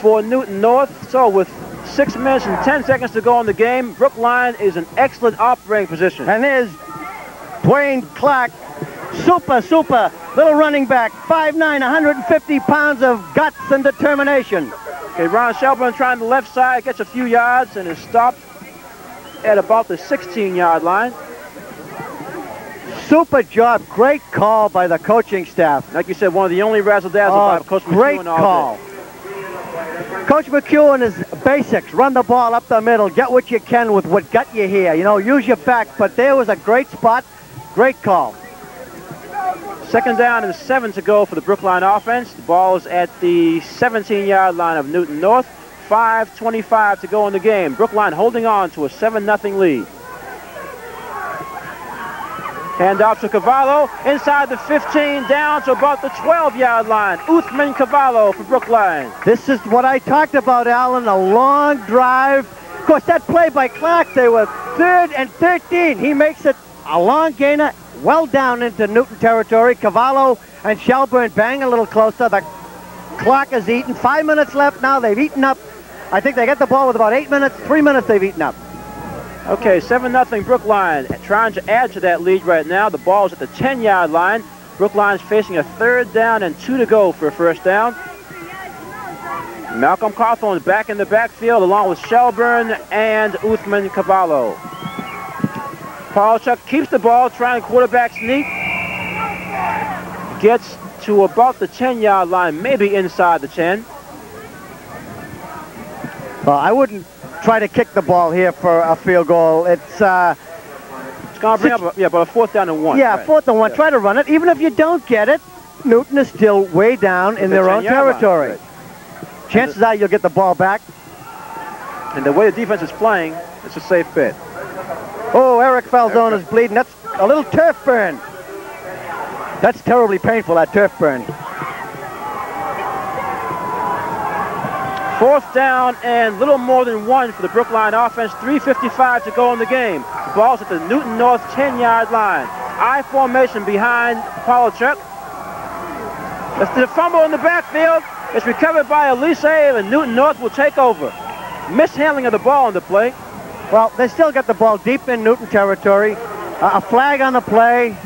for Newton North. So with 6 minutes and 10 seconds to go in the game, Brookline is in excellent operating position. And there's Dwayne Clark. Super little running back, 5'9", 150 pounds of guts and determination. Okay, Ron Shelburne trying the left side, gets a few yards and is stopped at about the 16-yard line. Super job, great call by the coaching staff. Like you said, one of the only razzle-dazzle by Coach McEwen. Great call. Coach McEwen is basics. Run the ball up the middle, get what you can with what got you here. You know, use your back, but there was a great spot. Great call. 2nd down and 7 to go for the Brookline offense. The ball is at the 17-yard line of Newton North. 5:25 to go in the game. Brookline holding on to a 7-0 lead. Hand off to Cavallo, inside the 15, down to about the 12-yard line. Uthman Cavallo for Brookline. This is what I talked about, Alan, a long drive. Of course, that play by Clark, they were 3rd and 13. He makes it a long gainer, well down into Newton territory. Cavallo and Shelburne bang a little closer. The clock is eaten. 5 minutes left now. They've eaten up. I think they get the ball with about 8 minutes. 3 minutes they've eaten up. Okay, 7-0 Brookline, trying to add to that lead right now. The ball is at the 10-yard line. Brookline's facing a 3rd down and 2 to go for a 1st down. Malcolm Cawthorn back in the backfield along with Shelburne and Uthman Cavallo. Paulchuk keeps the ball, trying quarterback sneak. Gets to about the 10-yard line, maybe inside the 10. Well, I wouldn't try to kick the ball here for a field goal. It's going to bring up about a 4th down and 1. Yeah, right. 4th and 1. Yeah. Try to run it. Even if you don't get it, Newton is still way down in their own territory. Right. Chances are you'll get the ball back. And the way the defense is playing, it's a safe bet. Oh, Eric Falzone is bleeding. That's a little turf burn. That's terribly painful, that turf burn. 4th down and little more than 1 for the Brookline offense. 3:55 to go in the game. The ball's at the Newton North 10-yard line. I formation behind Paulchuk. That's the fumble in the backfield. It's recovered by Elise, and Newton North will take over. Mishandling of the ball on the play. Well, they still got the ball deep in Newton territory. A flag on the play.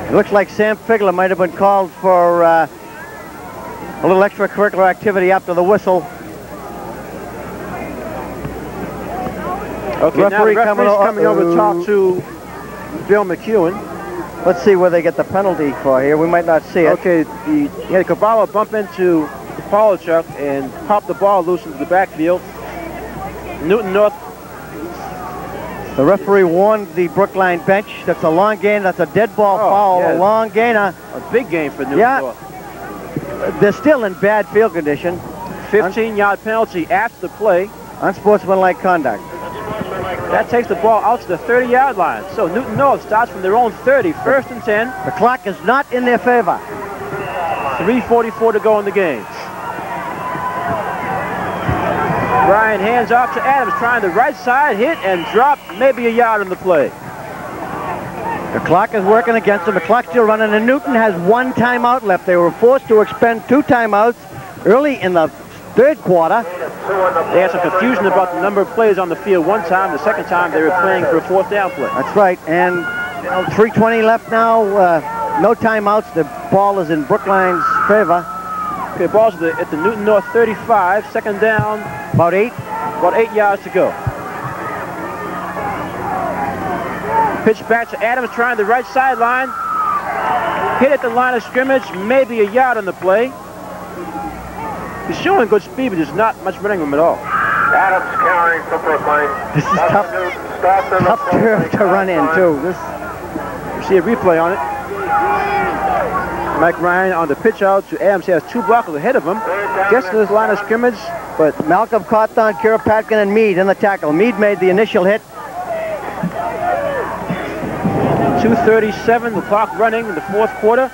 It looks like Sam Figler might have been called for a little extracurricular activity after the whistle. Okay, now the referee's coming over to talk to Bill McEwen. Let's see where they get the penalty for here. We might not see it. Okay, he had Cavallo bump into Paulchuk and pop the ball loose into the backfield. Newton North. The referee warned the Brookline bench. That's a long gain. That's a dead ball foul. Yeah. A long gainer. A big game for Newton North. They're still in bad field condition. 15-yard penalty after the play. Unsportsmanlike conduct. That takes the ball out to the 30-yard line. So Newton North starts from their own 30, 1st and 10. The clock is not in their favor. 3:44 to go in the game. Ryan hands off to Adams, trying the right side, hit and drop, maybe a yard on the play. The clock is working against them. The clock's still running, and Newton has 1 timeout left. They were forced to expend 2 timeouts early in the 3rd quarter. They had some confusion about the number of plays on the field one time. The second time, they were playing for a 4th down play. That's right, and 3:20 left now. No timeouts. The ball is in Brookline's favor. Okay, ball's at the Newton North 35. 2nd down. About 8. About 8 yards to go. Pitch back to Adams, trying the right sideline. Hit at the line of scrimmage, maybe a yard on the play. He's showing good speed, but there's not much running room at all. Adams carrying for Brookline. This is tough turf to run in, too. You see a replay on it. Mike Ryan on the pitch out to Adams. He has 2 blockers ahead of him. Gets to this line of scrimmage, but Malcolm Cawthon, Kiropatkin, and Meade in the tackle. Meade made the initial hit. 2:37, the clock running in the 4th quarter.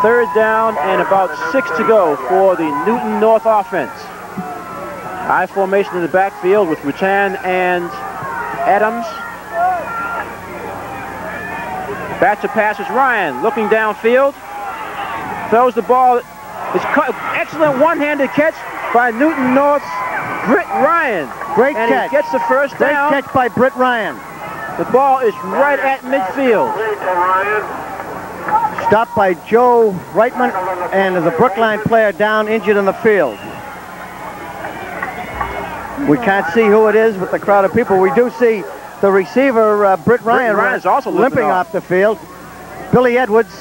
3rd down and about 6 to go for the Newton North offense. I formation in the backfield with Rutan and Adams. Back to passes. Ryan looking downfield. Throws the ball. It's excellent one-handed catch by Newton North's Britt Ryan. Great and catch. He gets the first down. Great catch by Britt Ryan. The ball is right at midfield. Stopped by Joe Reitman, and there's a Brookline player down, injured in the field. We can't see who it is with the crowd of people. We do see the receiver, Britt Ryan, is also limping off the field. Billy Edwards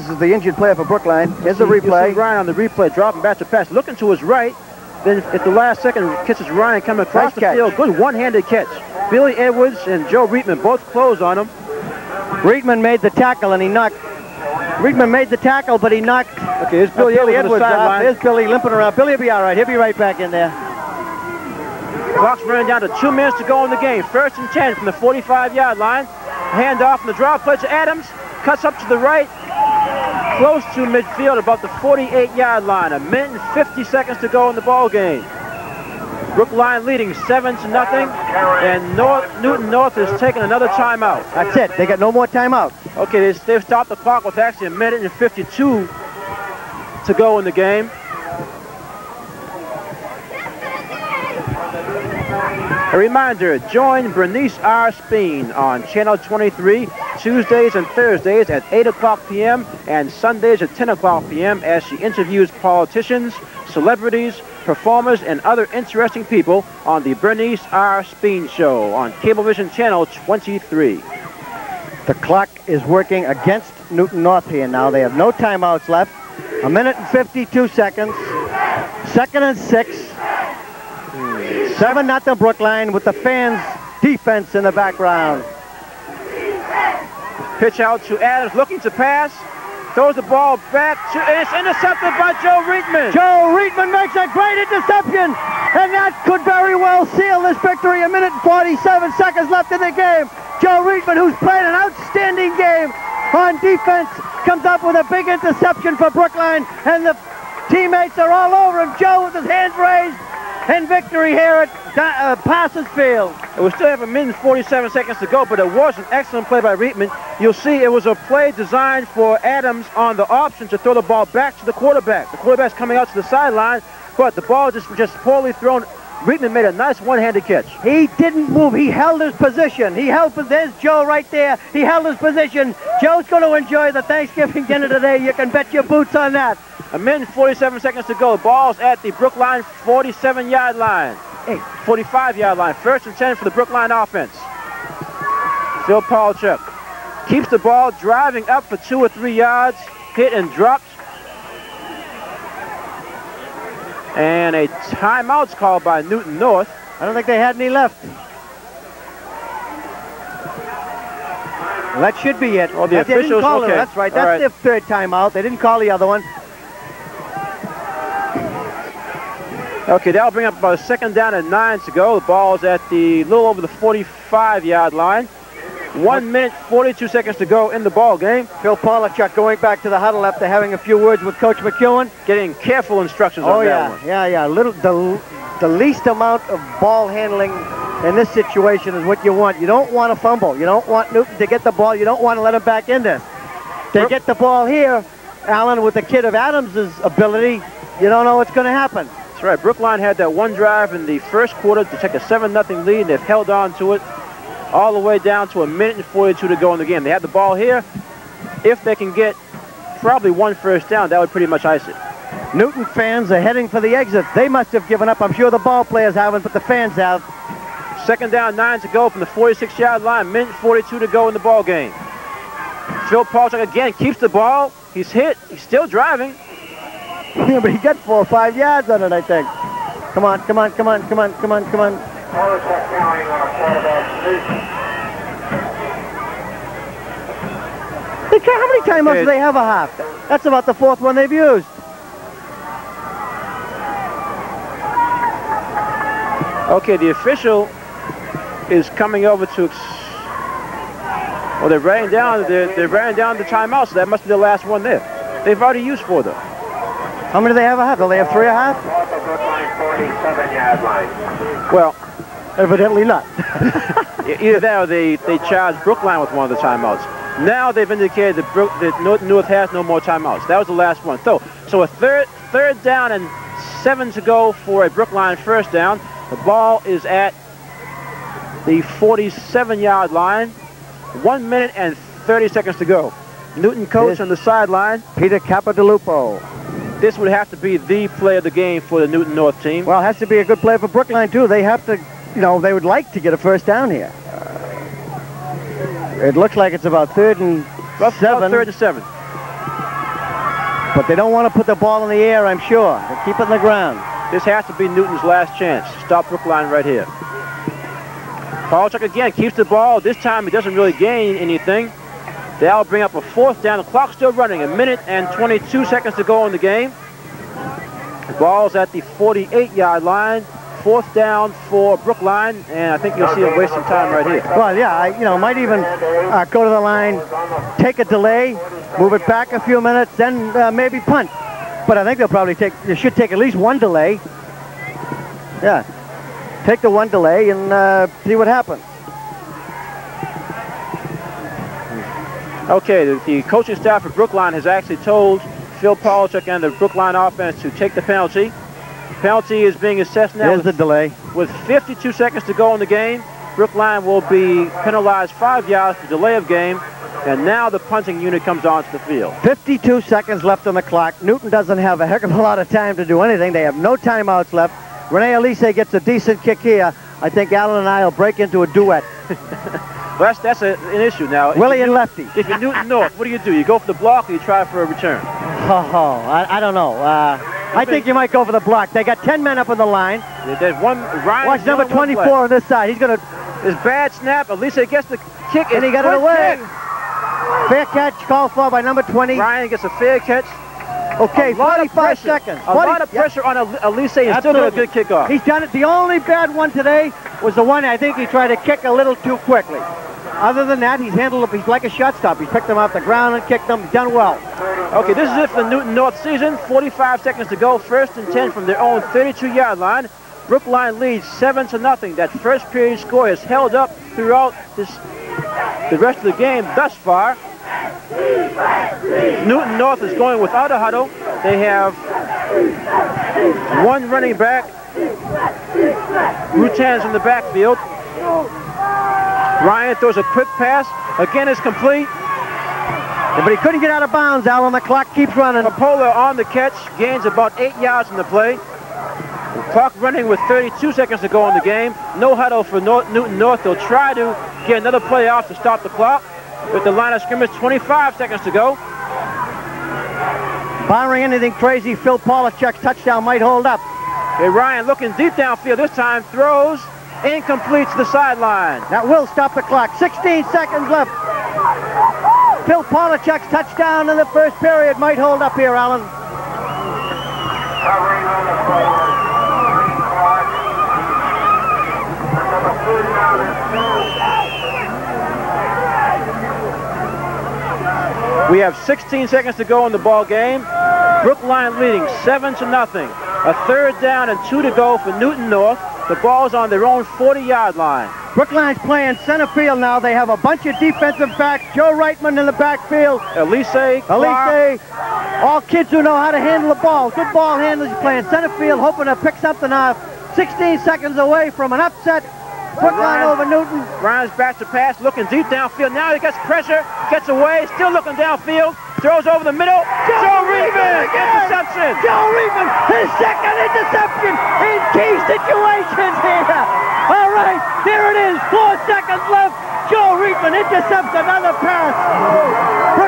is the injured player for Brookline. Here's the replay. You see Ryan on the replay, dropping back to pass, looking to his right. Then at the last second, catches Ryan coming across the field. Good one-handed catch. Billy Edwards and Joe Reitman both closed on him. Reitman made the tackle, and he knocked. Reitman made the tackle, but he knocked. Okay, here's Billy Edwards off. Here's Billy limping around. Billy will be all right. He'll be right back in there. Clock's running down to 2 minutes to go in the game. 1st and 10 from the 45-yard line. Hand off in the draw play to Adams. Cuts up to the right. Close to midfield, about the 48-yard line. 1 minute and 50 seconds to go in the ball game. Brookline leading 7-0, and Newton North is taking another timeout. That's it. They got no more timeouts. Okay, they've stopped the clock with actually 1 minute and 52 to go in the game. A reminder, join Bernice R. Speen on Channel 23 Tuesdays and Thursdays at 8 o'clock p.m. and Sundays at 10 o'clock p.m. as she interviews politicians, celebrities, performers, and other interesting people on the Bernice R. Speen Show on Cablevision Channel 23. The clock is working against Newton North here now. They have no timeouts left. 1 minute and 52 seconds. 2nd and 6. 7-0 Brookline with the fans' defense in the background. Pitch out to Adams, looking to pass. Throws the ball back to, and it's intercepted by Joe Reitman. Joe Reitman makes a great interception, and that could very well seal this victory. 1 minute and 47 seconds left in the game. Joe Reitman, who's played an outstanding game on defense, comes up with a big interception for Brookline, and the teammates are all over him. Joe with his hands raised, and victory here at Parsons Field. We still have 1 minute and 47 seconds to go, but it was an excellent play by Reitman. You'll see it was a play designed for Adams on the option to throw the ball back to the quarterback. The quarterback's coming out to the sideline, but the ball just poorly thrown. Reitman made a nice one-handed catch. He didn't move. He held his position. There's Joe right there. He held his position. Joe's going to enjoy the Thanksgiving dinner today. You can bet your boots on that. 1 minute and 47 seconds to go. Ball's at the Brookline 47-yard line. 45-yard line. 1st and 10 for the Brookline offense. Phil Polchuk keeps the ball, driving up for 2 or 3 yards. Hit and dropped. And a timeout's called by Newton North. I don't think they had any left. Well, that should be it. Well, the officials, okay. That's right. That's their 3rd timeout. They didn't call the other one. Okay, that'll bring up about a 2nd down and 9 to go. The ball's at the little over the 45-yard line. 1 minute, 42 seconds to go in the ball game. Phil Polachuk going back to the huddle after having a few words with Coach McEwen. Getting careful instructions on that one. The least amount of ball handling in this situation is what you want. You don't want to fumble. You don't want Newton to get the ball. You don't want to let him back in this. They get the ball here, Alan, with the kid of Adams' ability, you don't know what's going to happen. That's right. Brookline had that one drive in the first quarter to take a 7-0 lead, and they've held on to it all the way down to 1 minute and 42 to go in the game. They have the ball here. If they can get probably one first down, that would pretty much ice it. Newton fans are heading for the exit. They must have given up. I'm sure the ball players haven't, but the fans have. 2nd down, 9 to go from the 46-yard line. Minute 42 to go in the ball game. Phil Polachuk again keeps the ball. He's hit. He's still driving. Yeah, but he got 4 or 5 yards on it, I think. Come on, come on, come on, come on, come on, come on. How many timeouts do they have a half? That's about the 4th one they've used. Okay, the official is coming over to. Well, they're writing down. They're writing down the timeout, so that must be the last one there. They've already used 4 though. How many do they have a half? Do they have 3 a half? Off the Brookline 47-yard line. Well, evidently not. either that or they charged Brookline with one of the timeouts. Now they've indicated that North has no more timeouts. That was the last one. So a third down and 7 to go for a Brookline first down. The ball is at the 47-yard line. 1 minute and 30 seconds to go. Newton coach on the sideline. Peter Capodalupo. This would have to be the play of the game for the Newton North team. Well, it has to be a good play for Brookline, too. They have to, they would like to get a first down here. It looks like it's about 3rd and 7. About 3rd and 7. But they don't want to put the ball in the air, I'm sure. They keep it on the ground. This has to be Newton's last chance. Stop Brookline right here. Polachuk again keeps the ball. This time he doesn't really gain anything. That'll bring up a 4th down. The clock's still running. 1 minute and 22 seconds to go in the game. The ball's at the 48-yard line. 4th down for Brookline, and I think you'll see him wasting time right here. Well, yeah, might even go to the line, take a delay, move it back a few minutes, then maybe punt. But I think they should take at least 1 delay. Yeah, take the 1 delay and see what happens. Okay, the coaching staff for Brookline has actually told Phil Polachuk and the Brookline offense to take the penalty. Penalty is being assessed now. There's the delay. With 52 seconds to go in the game, Brookline will be penalized 5 yards for delay of game, and now the punting unit comes onto the field. 52 seconds left on the clock. Newton doesn't have a heck of a lot of time to do anything. They have no timeouts left. Rene Elise gets a decent kick here. I think Alan and I will break into a duet. Well, that's an issue now. Willie and Lefty. If you're Newton North, what do? You go for the block or you try for a return? I don't know. I think you might go for the block. They got 10 men up on the line. There's one. Ryan. Watch number 24 on this side. He's going to. His bad snap. Elise gets the kick. And he got it away. Fair catch called for by number 20. Ryan gets a fair catch. Okay, 45 seconds. A lot of pressure on Elise and still got a good kickoff. He's done it. The only bad one today was the one I think he tried to kick a little too quickly. Other than that, he's handled it. He's like a shortstop. He's picked them off the ground and kicked them. He's done well. Okay, this is it for the Newton North season. 45 seconds to go. 1st and 10 from their own 32-yard line. Brookline leads 7-0. That first period score is held up throughout the rest of the game thus far. Newton North is going without a huddle. They have 1 running back. Rutan's in the backfield. Ryan throws a quick pass. Again, it's complete. Yeah, but he couldn't get out of bounds, Alan. The clock keeps running. Popola on the catch. Gains about 8 yards in the play. The clock running with 32 seconds to go in the game. No huddle for Newton North. They'll try to get another play off to stop the clock. With the line of scrimmage, 25 seconds to go. Barring anything crazy, Phil Polachuk's touchdown might hold up. Hey, Ryan looking deep downfield this time. Throws. Incomplete to the sideline. That will stop the clock. 16 seconds left. Phil Polachuk's touchdown in the first period might hold up here, Alan. Covering on the floor. Number 2 down is We have 16 seconds to go in the ball game. Brookline leading 7-0. A third down and 2 to go for Newton North. The ball's on their own 40-yard line. Brookline's playing center field now. They have a bunch of defensive backs. Joe Reitman in the backfield. Elise, all kids who know how to handle the ball. Good ball handlers playing center field, hoping to pick something off. 16 seconds away from an upset. Brookline over Newton. Ryan's back to pass, looking deep downfield. Now he gets pressure, gets away, still looking downfield. Throws over the middle. Joe Reitman, interception. Joe Reitman, his second interception in key situations here. All right, there it is. 4 seconds left. Joe Reitman intercepts another pass.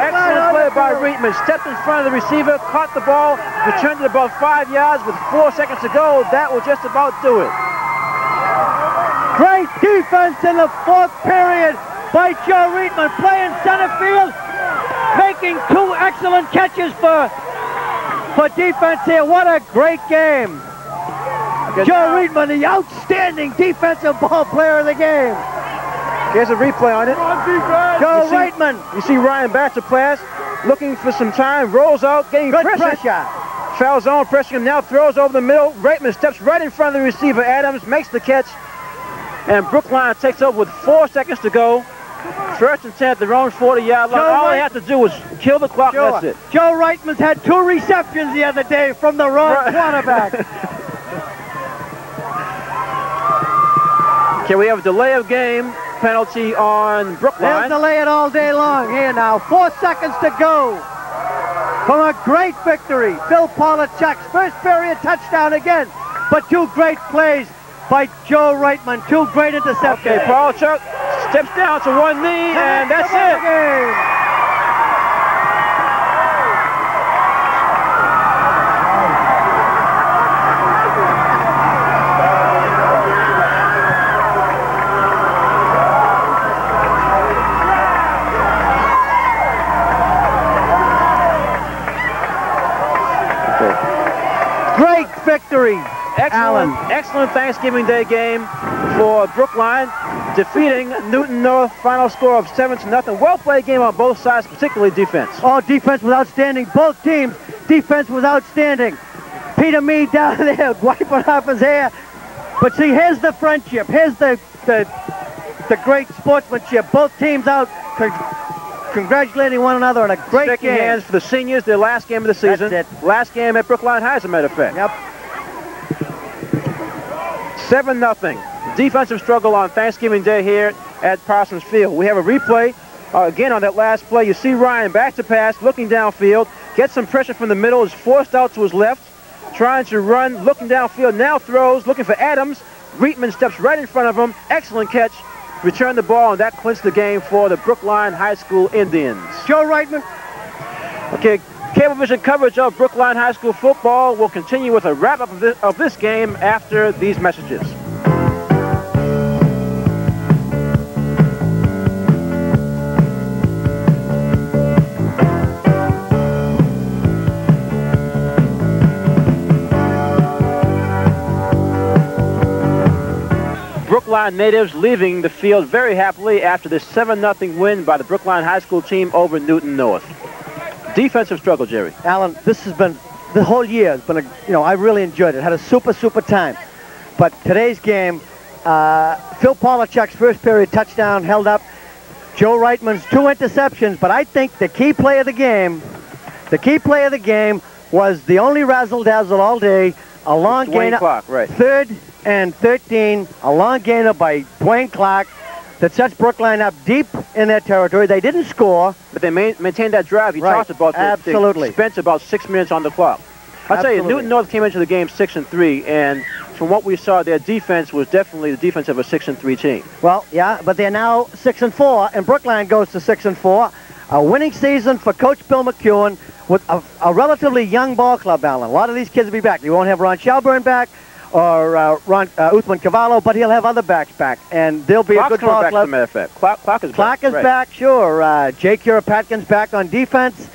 Excellent play by Reitman. Stepped in front of the receiver, caught the ball, returned it about 5 yards with 4 seconds to go. That will just about do it. Great defense in the fourth period by Joe Reitman, playing center field, making 2 excellent catches for defense here. What a great game. Joe Reitman, the outstanding defensive ball player of the game. Here's a replay on it. Joe Reitman. You see Ryan back to pass, looking for some time, rolls out, getting Good pressure. Foul zone, pressuring him now, throws over the middle. Reitman steps right in front of the receiver. Adams makes the catch. And Brookline takes over with 4 seconds to go. First and 10 at their own 40-yard line. All they have to do is kill the clock, and that's it. Joe Reitman's had 2 receptions the other day from the wrong quarterback. Okay, we have a delay of game penalty on Brookline. They'll delay it all day long. Here now, 4 seconds to go from a great victory. Phil Polachek's first period touchdown again, but 2 great plays by Joe Reitman. 2 great interceptions. Okay, Polachek steps down to one knee, and that's it. Great victory. Excellent Thanksgiving Day game for Brookline, defeating Newton North. Final score of 7-0. Well-played game on both sides, particularly defense. Oh, defense was outstanding. Both teams, defense was outstanding. Peter Meade down there wiping off his hair. But see, here's the friendship. Here's the great sportsmanship. Both teams out congratulating one another on a great Shaking game. hands for the seniors, their last game of the season. That's it. Last game at Brookline High, as a matter of fact. Yep. 7-0. Defensive struggle on Thanksgiving Day here at Parsons Field. We have a replay again on that last play. You see Ryan back to pass, looking downfield, gets some pressure from the middle, is forced out to his left, trying to run, looking downfield, now throws, looking for Adams. Reitman steps right in front of him. Excellent catch. Returned the ball, and that clinched the game for the Brookline High School Indians. Joe Reitman. Okay, Cablevision coverage of Brookline High School football will continue with a wrap-up of this game after these messages. Brookline natives leaving the field very happily after this 7-0 win by the Brookline High School team over Newton North. Defensive struggle, Jerry. Alan, this has been, the whole year has been, I really enjoyed it. Had a super time. But today's game, Phil Polachek's first period touchdown held up. Joe Reitman's 2 interceptions, but I think the key play of the game was the only razzle-dazzle all day, a long gain, Clark, right. 3rd and 13, a long gainer by Dwayne Clark that sets Brookline up deep in their territory. They didn't score. But they maintained that drive. You talked about absolutely. They spent about 6 minutes on the clock. I'll tell you, Newton North came into the game 6-3, and from what we saw, their defense was definitely the defense of a 6-3 team. Well, yeah, but they're now 6-4, and Brookline goes to 6-4. A winning season for Coach Bill McEwen with a relatively young ball club, Alan. A lot of these kids will be back. You won't have Ron Shelburne back or Uthman Cavallo, but he'll have other backs back, and they'll be Clark's a good ball back, club. As a matter of fact. Clark is back. Right. Back, sure. Jake Kurapatkin's back on defense.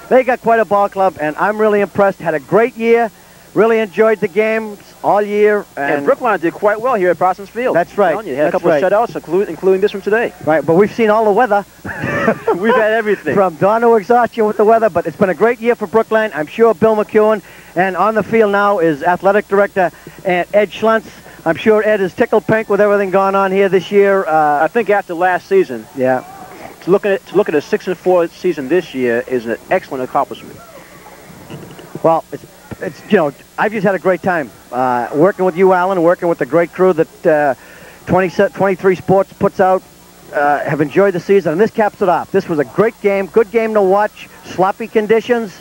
They got quite a ball club, and I'm really impressed. Had a great year. really enjoyed the games all year. And Brookline did quite well here at Parsons Field. That's right. You had a couple of shutouts, including this one today. Right, but we've seen all the weather. We've had everything. From dawn to exhaustion with the weather, but it's been a great year for Brookline. I'm sure Bill McEwen, and on the field now is Athletic Director Ed Schlentz. I'm sure Ed is tickled pink with everything going on here this year. I think after last season, yeah, to look at a 6-4 season this year is an excellent accomplishment. Well, it's I've just had a great time working with you, Alan, working with the great crew that 23 Sports puts out. Have enjoyed the season, and this caps it off. This was a great game, good game to watch. Sloppy conditions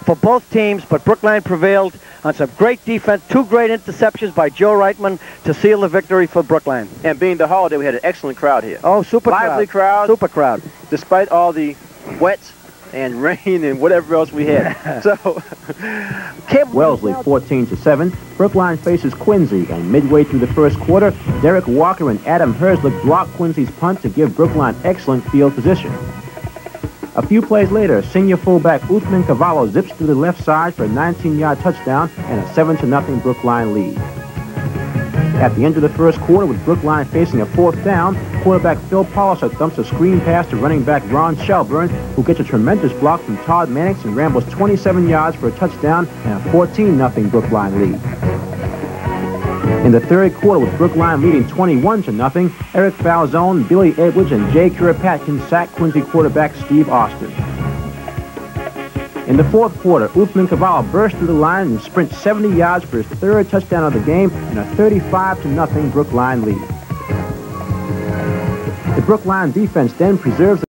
for both teams, but Brookline prevailed on some great defense. 2 great interceptions by Joe Reitman to seal the victory for Brookline. And being the holiday, we had an excellent crowd here. Oh, super lively crowd. Super crowd. Despite all the wet and rain and whatever else we had. So, Wellesley 14-7. Brookline faces Quincy, and midway through the first quarter, Derek Walker and Adam Herslick blocked Quincy's punt to give Brookline excellent field position. A few plays later, senior fullback Uthman Cavallo zips through the left side for a 19-yard touchdown and a 7-0 Brookline lead. At the end of the first quarter, with Brookline facing a 4th down, quarterback Phil Poliser thumps a screen pass to running back Ron Shelburne, who gets a tremendous block from Todd Mannix and rambles 27 yards for a touchdown and a 14-0 Brookline lead. In the third quarter, with Brookline leading 21-0, Eric Falzone, Billy Edwards, and Jay Kuropatkin sacked Quincy quarterback Steve Austin. In the fourth quarter, Uthman Cavallo burst through the line and sprints 70 yards for his 3rd touchdown of the game and a 35-0 Brookline lead. The Brookline defense then preserves the